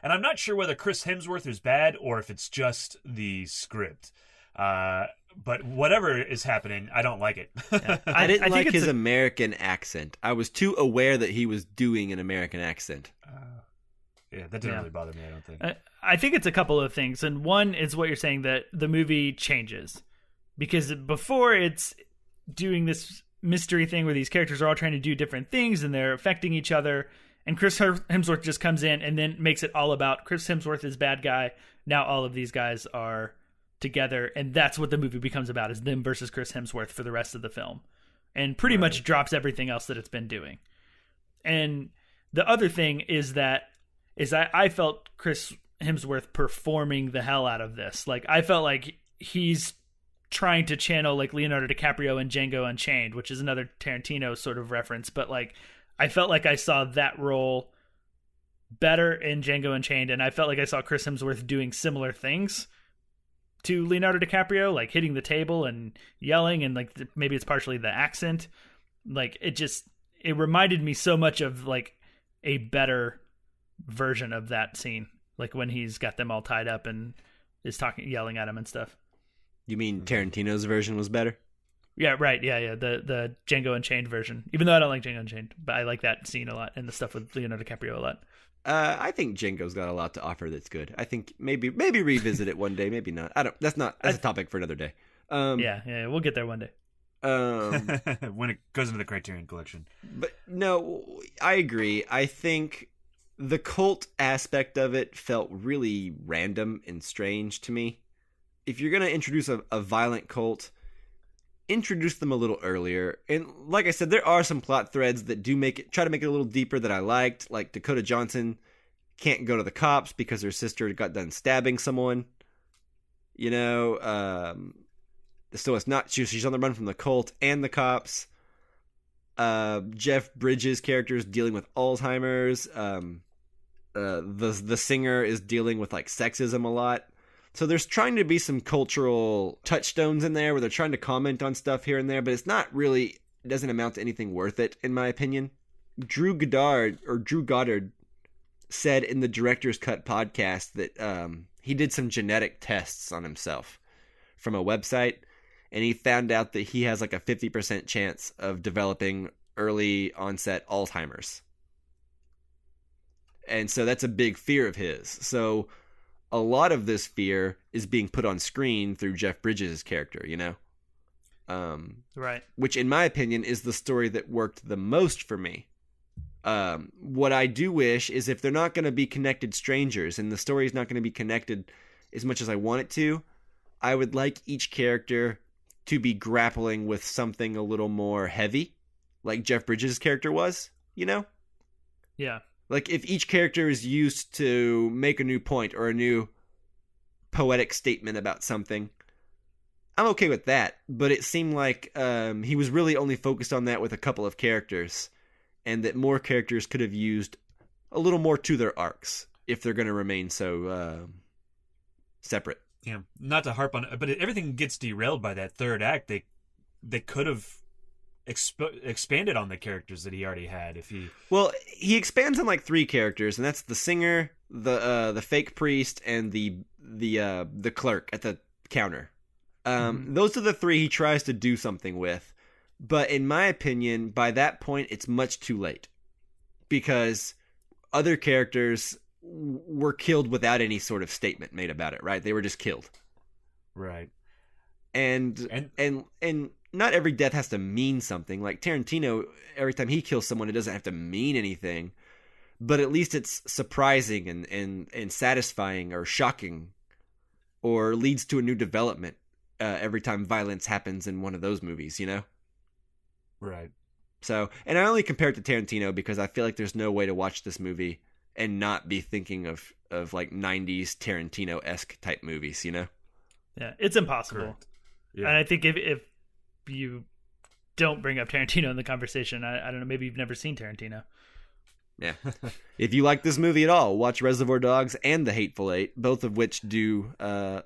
And I'm not sure whether Chris Hemsworth is bad or if it's just the script. But whatever is happening, I don't like it. Yeah. I didn't like his American accent. I was too aware that he was doing an American accent. Yeah, that didn't really bother me, I don't think. I think it's a couple of things. And one is what you're saying, that the movie changes. Because before it's doing this mystery thing where these characters are all trying to do different things and they're affecting each other. And Chris Hemsworth just comes in and then makes it all about Chris Hemsworth is bad guy. Now all of these guys are together. And that's what the movie becomes about, is them versus Chris Hemsworth for the rest of the film. And pretty much drops everything else that it's been doing. And the other thing is that I felt Chris Hemsworth performing the hell out of this. Like I felt like he's trying to channel like Leonardo DiCaprio in Django Unchained, which is another Tarantino sort of reference, but like I felt like I saw that role better in Django Unchained, and I felt like I saw Chris Hemsworth doing similar things to Leonardo DiCaprio, like hitting the table and yelling, and like maybe it's partially the accent. Like it reminded me so much of like a better version of that scene, like when he's got them all tied up and is yelling at him and stuff. You mean Tarantino's version was better? Yeah, right. Yeah. The Django Unchained version. Even though I don't like Django Unchained, but I like that scene a lot and the stuff with Leonardo DiCaprio a lot. I think Django's got a lot to offer that's good. I think maybe revisit it one day, maybe not. That's a topic for another day. Yeah, we'll get there one day. When it goes into the Criterion Collection. But no, I agree. I think the cult aspect of it felt really random and strange to me. If you're going to introduce a violent cult, introduce them a little earlier. And like I said, there are some plot threads that do try to make it a little deeper that I liked. Like Dakota Johnson can't go to the cops because her sister got done stabbing someone. You know, So it's not she's on the run from the cult and the cops. Jeff Bridges' character is dealing with Alzheimer's. The singer is dealing with like sexism a lot. So there's trying to be some cultural touchstones in there where they're trying to comment on stuff here and there, but it's not really, it doesn't amount to anything worth it, in my opinion. Drew Goddard said in the Director's Cut podcast that he did some genetic tests on himself from a website, and he found out that he has like a 50% chance of developing early onset Alzheimer's. And so that's a big fear of his. So a lot of this fear is being put on screen through Jeff Bridges' character, you know? Right. Which, in my opinion, is the story that worked the most for me. What I do wish is if they're not going to be connected strangers and the story is not going to be connected as much as I want it to, I would like each character to be grappling with something a little more heavy, like Jeff Bridges' character was, you know? Yeah. Like, if each character is used to make a new point or a new poetic statement about something, I'm okay with that. But it seemed like he was really only focused on that with a couple of characters, and that more characters could have used a little more to their arcs if they're going to remain so separate. Yeah, not to harp on it, but everything gets derailed by that third act. They could have expanded on the characters that he already had if he... Well, he expands on like 3 characters, and that's the singer, the fake priest, and the clerk at the counter. Those are the 3 he tries to do something with, but in my opinion, by that point, it's much too late, because other characters were killed without any sort of statement made about it. Right? They were just killed. Right. And not every death has to mean something. Like Tarantino, every time he kills someone, it doesn't have to mean anything, but at least it's surprising and satisfying or shocking, or leads to a new development every time violence happens in one of those movies, you know? Right. So, and I only compare it to Tarantino because I feel like there's no way to watch this movie and not be thinking of like 90s Tarantino-esque type movies, you know? Yeah, it's impossible. Yeah. And I think if you don't bring up Tarantino in the conversation, I don't know, maybe you've never seen Tarantino. Yeah. If you like this movie at all, watch Reservoir Dogs and The Hateful Eight, both of which do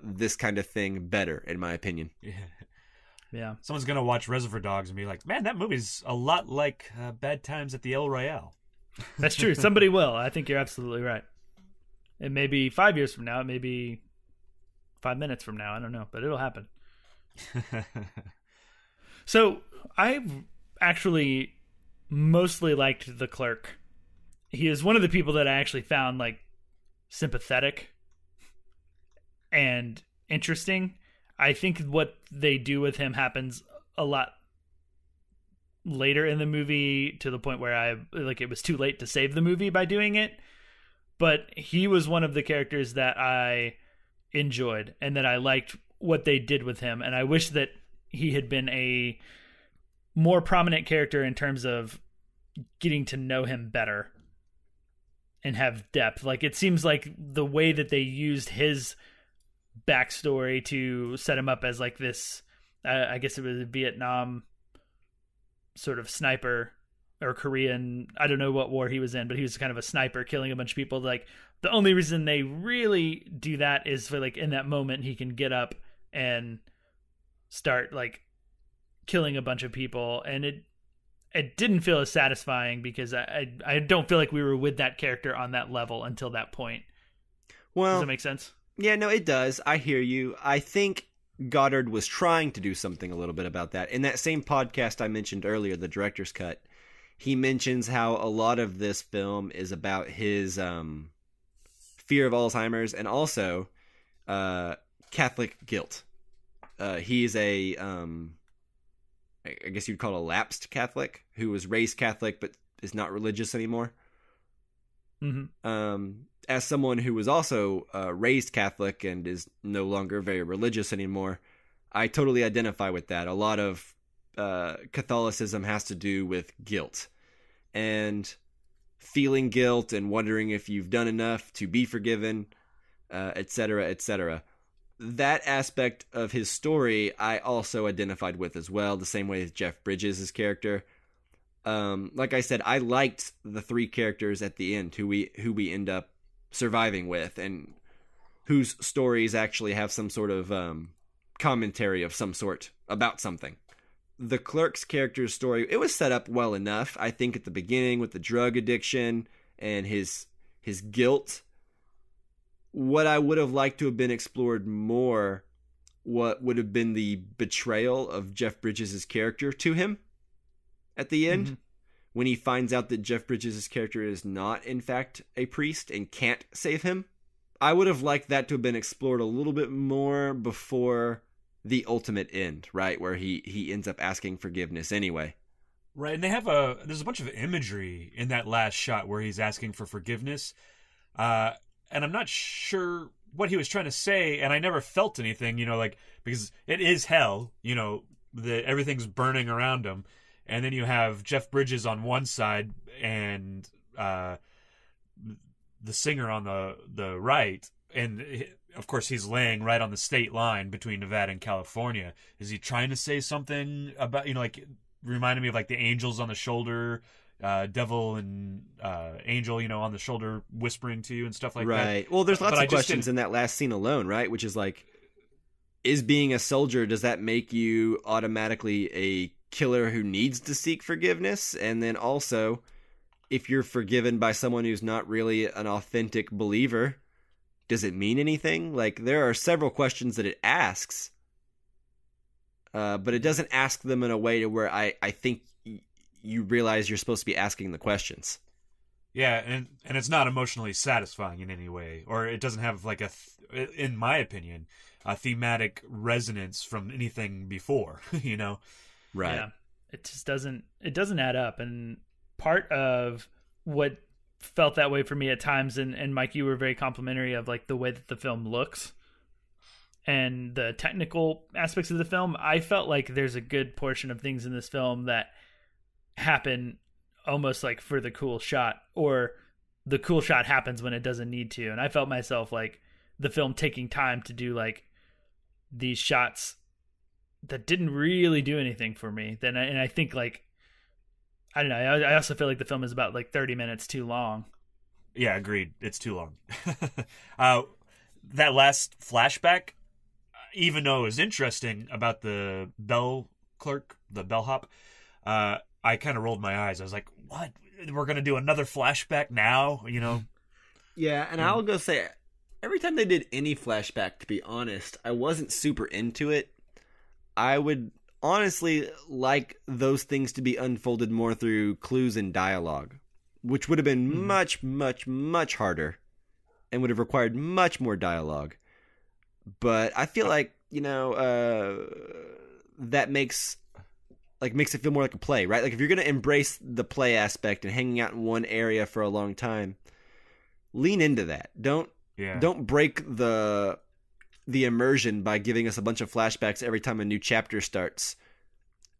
this kind of thing better, in my opinion. Yeah. Someone's going to watch Reservoir Dogs and be like, man, that movie's a lot like Bad Times at the El Royale. That's true. Somebody will. I think you're absolutely right. It may be 5 years from now. It may be 5 minutes from now. I don't know, but it'll happen. So I've actually mostly liked the clerk. He is one of the people that I actually found like sympathetic and interesting. I think what they do with him happens a lot later in the movie, to the point where it was too late to save the movie by doing it. But he was one of the characters that I enjoyed and that I liked what they did with him. And I wish that he had been a more prominent character in terms of getting to know him better and have depth. Like, it seems like the way that they used his backstory to set him up as like this, I guess it was a Vietnam sort of sniper or Korean, I don't know what war he was in, but he was kind of a sniper killing a bunch of people. Like, the only reason they really do that is for like in that moment he can get up and start like killing a bunch of people, and it didn't feel as satisfying because I don't feel like we were with that character on that level until that point. Well, does that make sense? Yeah, no, it does. I hear you. I think Goddard was trying to do something a little bit about that. In that same podcast I mentioned earlier, the Director's Cut, he mentions how a lot of this film is about his fear of Alzheimer's and also Catholic guilt. He's a, I guess you'd call it a lapsed Catholic who was raised Catholic but is not religious anymore. Mm-hmm. As someone who was also raised Catholic and is no longer very religious anymore, I totally identify with that. A lot of Catholicism has to do with guilt and feeling guilt and wondering if you've done enough to be forgiven, etc., etc. that aspect of his story I also identified with as well, the same way as Jeff Bridges' character. Like I said, I liked the three characters at the end who we end up surviving with, and whose stories actually have some sort of commentary of some sort about something. The clerk's character's story, it was set up well enough, I think, at the beginning with the drug addiction and his guilt. What I would have liked to have been explored more, what would have been the betrayal of Jeff Bridges' character to him at the end, when he finds out that Jeff Bridges' character is not, in fact, a priest and can't save him. I would have liked that to have been explored a little bit more before the ultimate end, right? Where he ends up asking forgiveness anyway. Right, and there's a bunch of imagery in that last shot where he's asking for forgiveness. And I'm not sure what he was trying to say, and I never felt anything, because it is hell, everything's burning around him. And then you have Jeff Bridges on one side and the singer on the right. And, of course, he's laying right on the state line between Nevada and California. Is he trying to say something about, reminded me of, the angels on the shoulder, devil and angel, on the shoulder whispering to you and stuff like that. Right. Well, there's lots of questions in that last scene alone, right? Which is is being a soldier, does that make you automatically a killer who needs to seek forgiveness? And then also, if you're forgiven by someone who's not really an authentic believer, does it mean anything? There are several questions that it asks, but it doesn't ask them in a way to where I think you realize you're supposed to be asking the questions. Yeah, and it's not emotionally satisfying in any way, or it doesn't have in my opinion, a thematic resonance from anything before, Right. Yeah. It just doesn't add up. And part of what felt that way for me at times, and Mike, you were very complimentary of the way that the film looks and the technical aspects of the film. I felt like there's a good portion of things in this film that happen almost for the cool shot, or the cool shot happens when it doesn't need to. And I felt myself the film taking time to do these shots that didn't really do anything for me. And I think I don't know. I also feel like the film is about 30 minutes too long. Yeah, agreed. It's too long. That last flashback, even though it was interesting about the bell clerk, the bellhop, I kind of rolled my eyes. I was like, what? We're going to do another flashback now? Yeah, and I'll go say, every time they did any flashback, to be honest, I wasn't super into it. I would honestly like those things to be unfolded more through clues and dialogue, which would have been much, much, much harder and would have required much more dialogue. But I feel that makes it feel more like a play, right? If you're going to embrace the play aspect and hanging out in one area for a long time, lean into that. Don't break the immersion by giving us a bunch of flashbacks every time a new chapter starts,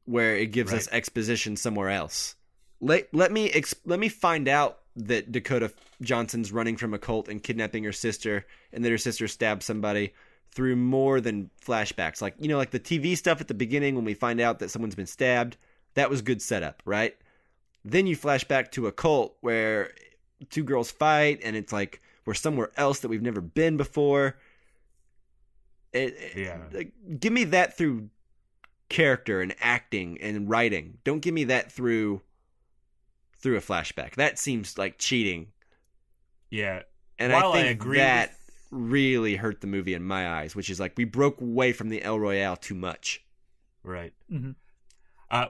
where it gives us exposition somewhere else. Let me find out that Dakota Johnson's running from a cult and kidnapping her sister, and that her sister stabbed somebody, through more than flashbacks. The TV stuff at the beginning when we find out that someone's been stabbed, that was good setup, right? Then you flash back to a cult where two girls fight, and it's we're somewhere else that we've never been before. Give me that through character and acting and writing. Don't give me that through a flashback. That seems like cheating. Yeah. And I think that really hurt the movie in my eyes, which is we broke away from the El Royale too much. Right. Mm-hmm.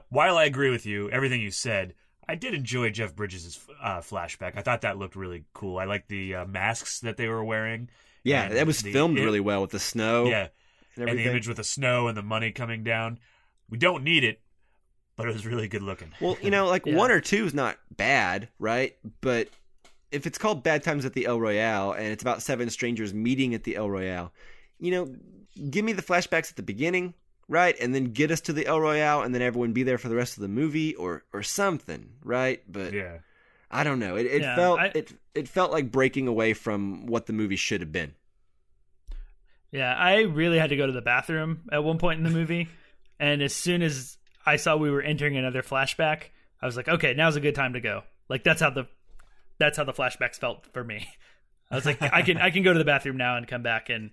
While I agree with you, everything you said, I did enjoy Jeff Bridges' flashback. I thought that looked really cool. I liked the masks that they were wearing. Yeah, that was filmed really well with the snow. Yeah, and the image with the snow and the money coming down. We don't need it, but it was really good looking. Well, 1 or 2 is not bad, right? But if it's called Bad Times at the El Royale and it's about 7 strangers meeting at the El Royale, give me the flashbacks at the beginning, right? And then get us to the El Royale, and then everyone be there for the rest of the movie or something, right? But yeah, I don't know. It felt like breaking away from what the movie should have been. Yeah, I really had to go to the bathroom at one point in the movie, and as soon as I saw we were entering another flashback, I was like, okay, now's a good time to go. Like that's how the flashbacks felt for me. I was like, I can go to the bathroom now and come back, and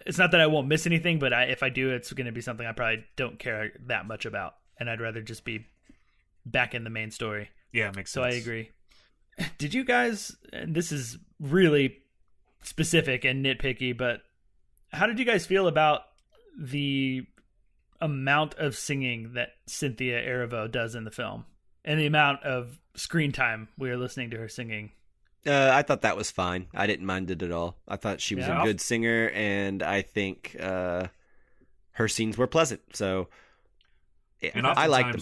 it's not that I won't miss anything, but if I do, it's going to be something I probably don't care that much about, and I'd rather just be back in the main story. Yeah, makes sense. So I agree. Did you guys, and this is really specific and nitpicky, but how did you guys feel about the amount of singing that Cynthia Erivo does in the film and the amount of screen time we are listening to her singing? I thought that was fine. I didn't mind it at all. I thought she was a good singer, and I think her scenes were pleasant. So and I like them.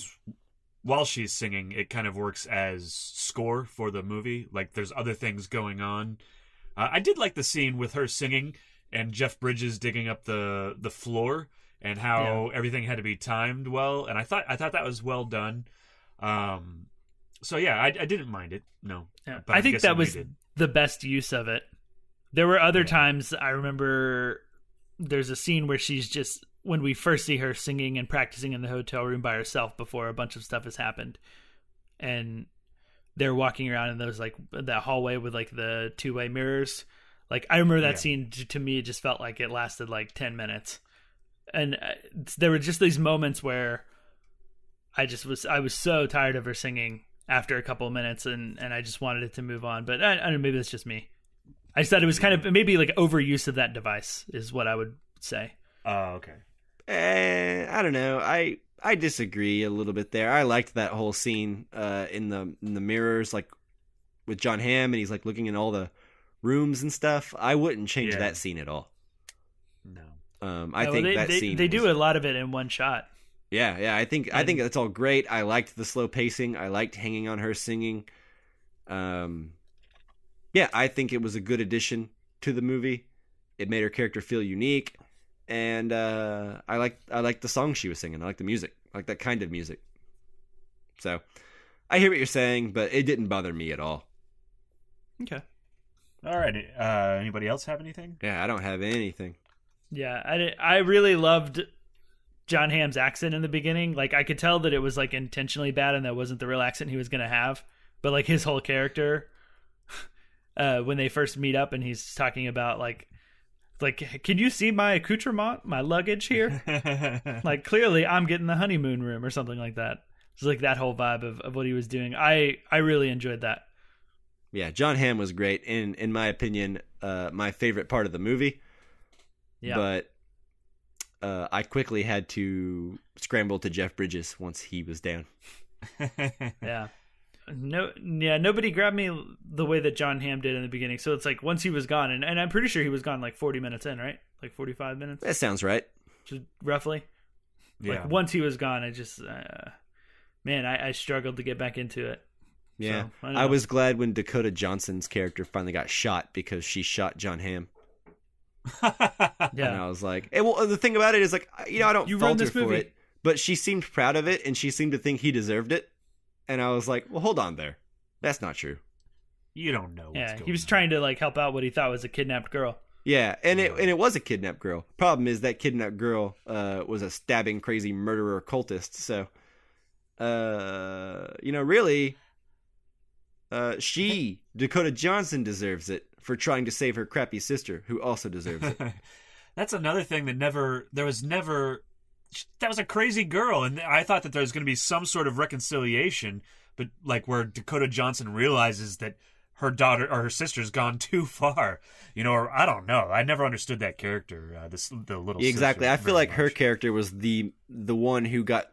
While she's singing, it kind of works as score for the movie. Like there's other things going on. I did like the scene with her singing and Jeff Bridges digging up the floor and how everything had to be timed well. And I thought that was well done. So yeah, I didn't mind it. No, yeah. I think that was the best use of it. There were other times I remember there's a scene where she's just, when we first see her singing and practicing in the hotel room by herself before a bunch of stuff has happened, and they're walking around in those like that hallway with like the two-way mirrors. Like I remember that scene to me, it just felt like it lasted like 10 minutes. And there were just these moments where I was so tired of her singing after a couple of minutes, and I just wanted it to move on. But I don't know, maybe that's just me. I just thought it was kind of maybe like overuse of that device is what I would say. Oh, okay. I don't know. I disagree a little bit there. I liked that whole scene in the mirrors, like with John Hamm, and he's like looking in all the rooms and stuff. I wouldn't change that scene at all. No. I think that scene they do a lot of it in one shot. Yeah. I think that's all great. I liked the slow pacing. I liked hanging on her singing. Yeah, I think it was a good addition to the movie. It made her character feel unique, and I liked the song she was singing. I like the music. I like that kind of music. So, I hear what you're saying, but it didn't bother me at all. Okay. All right. Anybody else have anything? Yeah, I don't have anything. Yeah, I really loved John Hamm's accent in the beginning. Like, I could tell that it was like intentionally bad and that wasn't the real accent he was going to have. But like his whole character, when they first meet up and he's talking about like, can you see my accoutrement, my luggage here? Like, clearly I'm getting the honeymoon room or something like that. It's like that whole vibe of what he was doing. I really enjoyed that. Yeah, John Hamm was great. In my opinion, my favorite part of the movie. Yeah. But I quickly had to scramble to Jeff Bridges once he was down. Yeah. Nobody grabbed me the way that John Hamm did in the beginning. So it's like once he was gone, and I'm pretty sure he was gone like 40 minutes in, right? Like 45 minutes? That sounds right. Just roughly. Yeah. Like once he was gone, I just, I struggled to get back into it. Yeah. So, I was glad when Dakota Johnson's character finally got shot because she shot John Hamm. Yeah. And I was like, well, the thing about it is like, I don't fault her for it, but she seemed proud of it and she seemed to think he deserved it. And I was like, well, hold on there. That's not true. You don't know what's going on. He was trying to like help out what he thought was a kidnapped girl. Yeah, and it was a kidnapped girl. Problem is that kidnapped girl was a stabbing, crazy murderer cultist. So, really, Dakota Johnson deserves it for trying to save her crappy sister, who also deserves it. That's another thing that that was a crazy girl, and I thought that there was going to be some sort of reconciliation, but like where Dakota Johnson realizes that her daughter or her sister's gone too far, or I don't know. I never understood that character. The little exactly. Sister I feel like much. Her character was the one who got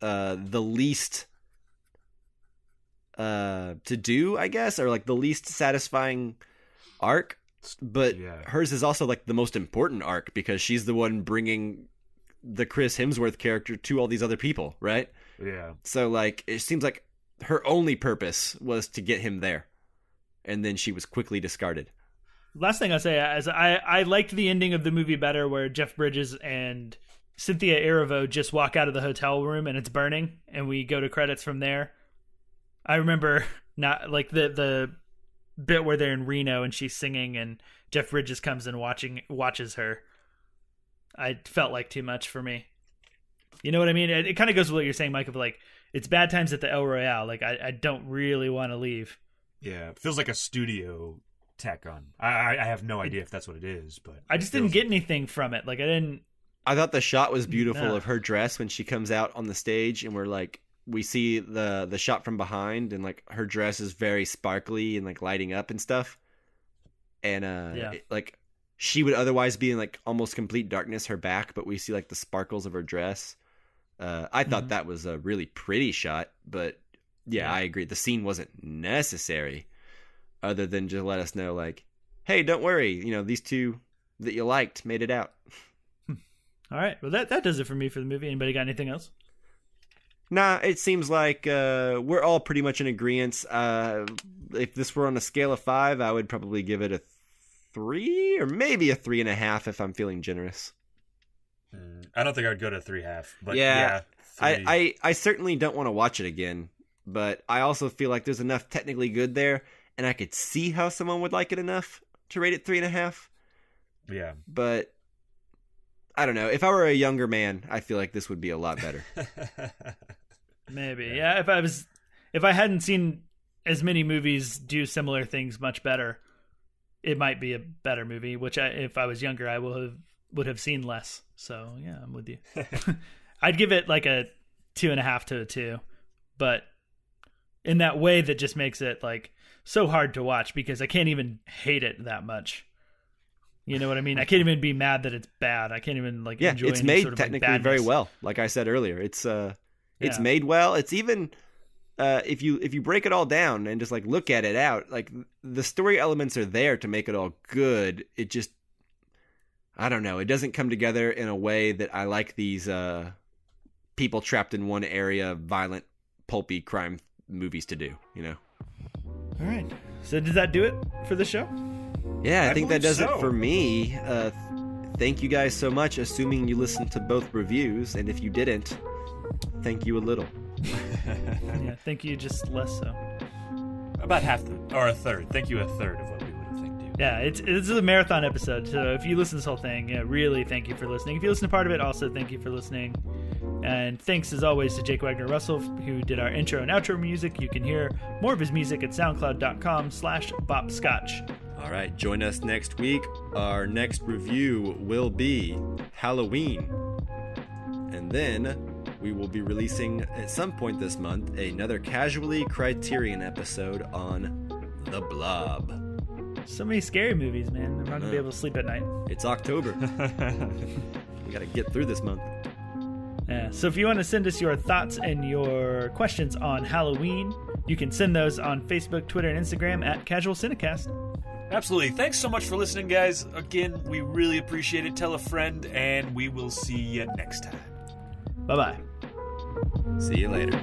the least to do, I guess, or like the least satisfying arc. But hers is also like the most important arc because she's the one bringing the Chris Hemsworth character to all these other people, right? Yeah. So like it seems like her only purpose was to get him there, and then she was quickly discarded. Last thing I'll say is I liked the ending of the movie better, where Jeff Bridges and Cynthia Erivo just walk out of the hotel room and it's burning, and we go to credits from there. I remember not like the bit where they're in Reno and she's singing and Jeff Bridges comes and watches her. I felt like too much for me. You know what I mean? It kind of goes with what you're saying, Mike, of like, it's bad times at the El Royale. Like, I don't really want to leave. Yeah, it feels like a studio tech on. I have no idea if that's what it is, but I just didn't get anything from it. Like, I thought the shot was beautiful of her dress when she comes out on the stage, and we see the shot from behind, and like her dress is very sparkly and like lighting up and stuff. And like she would otherwise be in like almost complete darkness, her back, but we see like the sparkles of her dress. I thought that was a really pretty shot, but yeah, I agree. The scene wasn't necessary, other than just let us know, like, hey, don't worry, you know, these two that you liked made it out. All right, well, that does it for me for the movie. Anybody got anything else? Nah, it seems like we're all pretty much in agreement. If this were on a scale of 5, I would probably give it a 3 or maybe a 3.5 if I'm feeling generous. I don't think I'd go to 3.5, but yeah 3. I certainly don't want to watch it again, but I also feel like there's enough technically good there, and I could see how someone would like it enough to rate it 3.5. Yeah. But I don't know. If I were a younger man, I feel like this would be a lot better. Maybe. Yeah, if I hadn't seen as many movies do similar things much better, it might be a better movie, which if I was younger, I would have seen less. So, yeah, I'm with you. I'd give it like a 2.5 to a 2, but in that way that just makes it like so hard to watch because I can't even hate it that much. You know what I mean? I can't even be mad that it's bad. I can't even like enjoy it's any made sort of technically like very well. Like I said earlier, it's made well. It's even if you break it all down and just like look at it out, like the story elements are there to make it all good. It just, I don't know. It doesn't come together in a way that I like these people trapped in one area, violent, pulpy crime movies to do, you know? All right. So does that do it for the show? Yeah, I think that does so. it for me. Thank you guys so much, assuming you listened to both reviews. And if you didn't, thank you a little. Yeah, thank you just less so. About half or a third. Thank you a third of what we would have thanked you. Yeah, this is a marathon episode, so if you listen to this whole thing, yeah, really thank you for listening. If you listen to part of it, also thank you for listening. And thanks as always to Jake Wagner-Russell, who did our intro and outro music. You can hear more of his music at soundcloud.com/bopscotch. All right, join us next week. Our next review will be Halloween. And then we will be releasing at some point this month another Casually Criterion episode on The Blob. So many scary movies, man. I'm not going to be able to sleep at night. It's October. We got to get through this month. Yeah, so if you want to send us your thoughts and your questions on Halloween, you can send those on Facebook, Twitter, and Instagram at Casual Cinecast. Absolutely. Thanks so much for listening, guys. Again, we really appreciate it. Tell a friend, and we will see you next time. Bye-bye. See you later.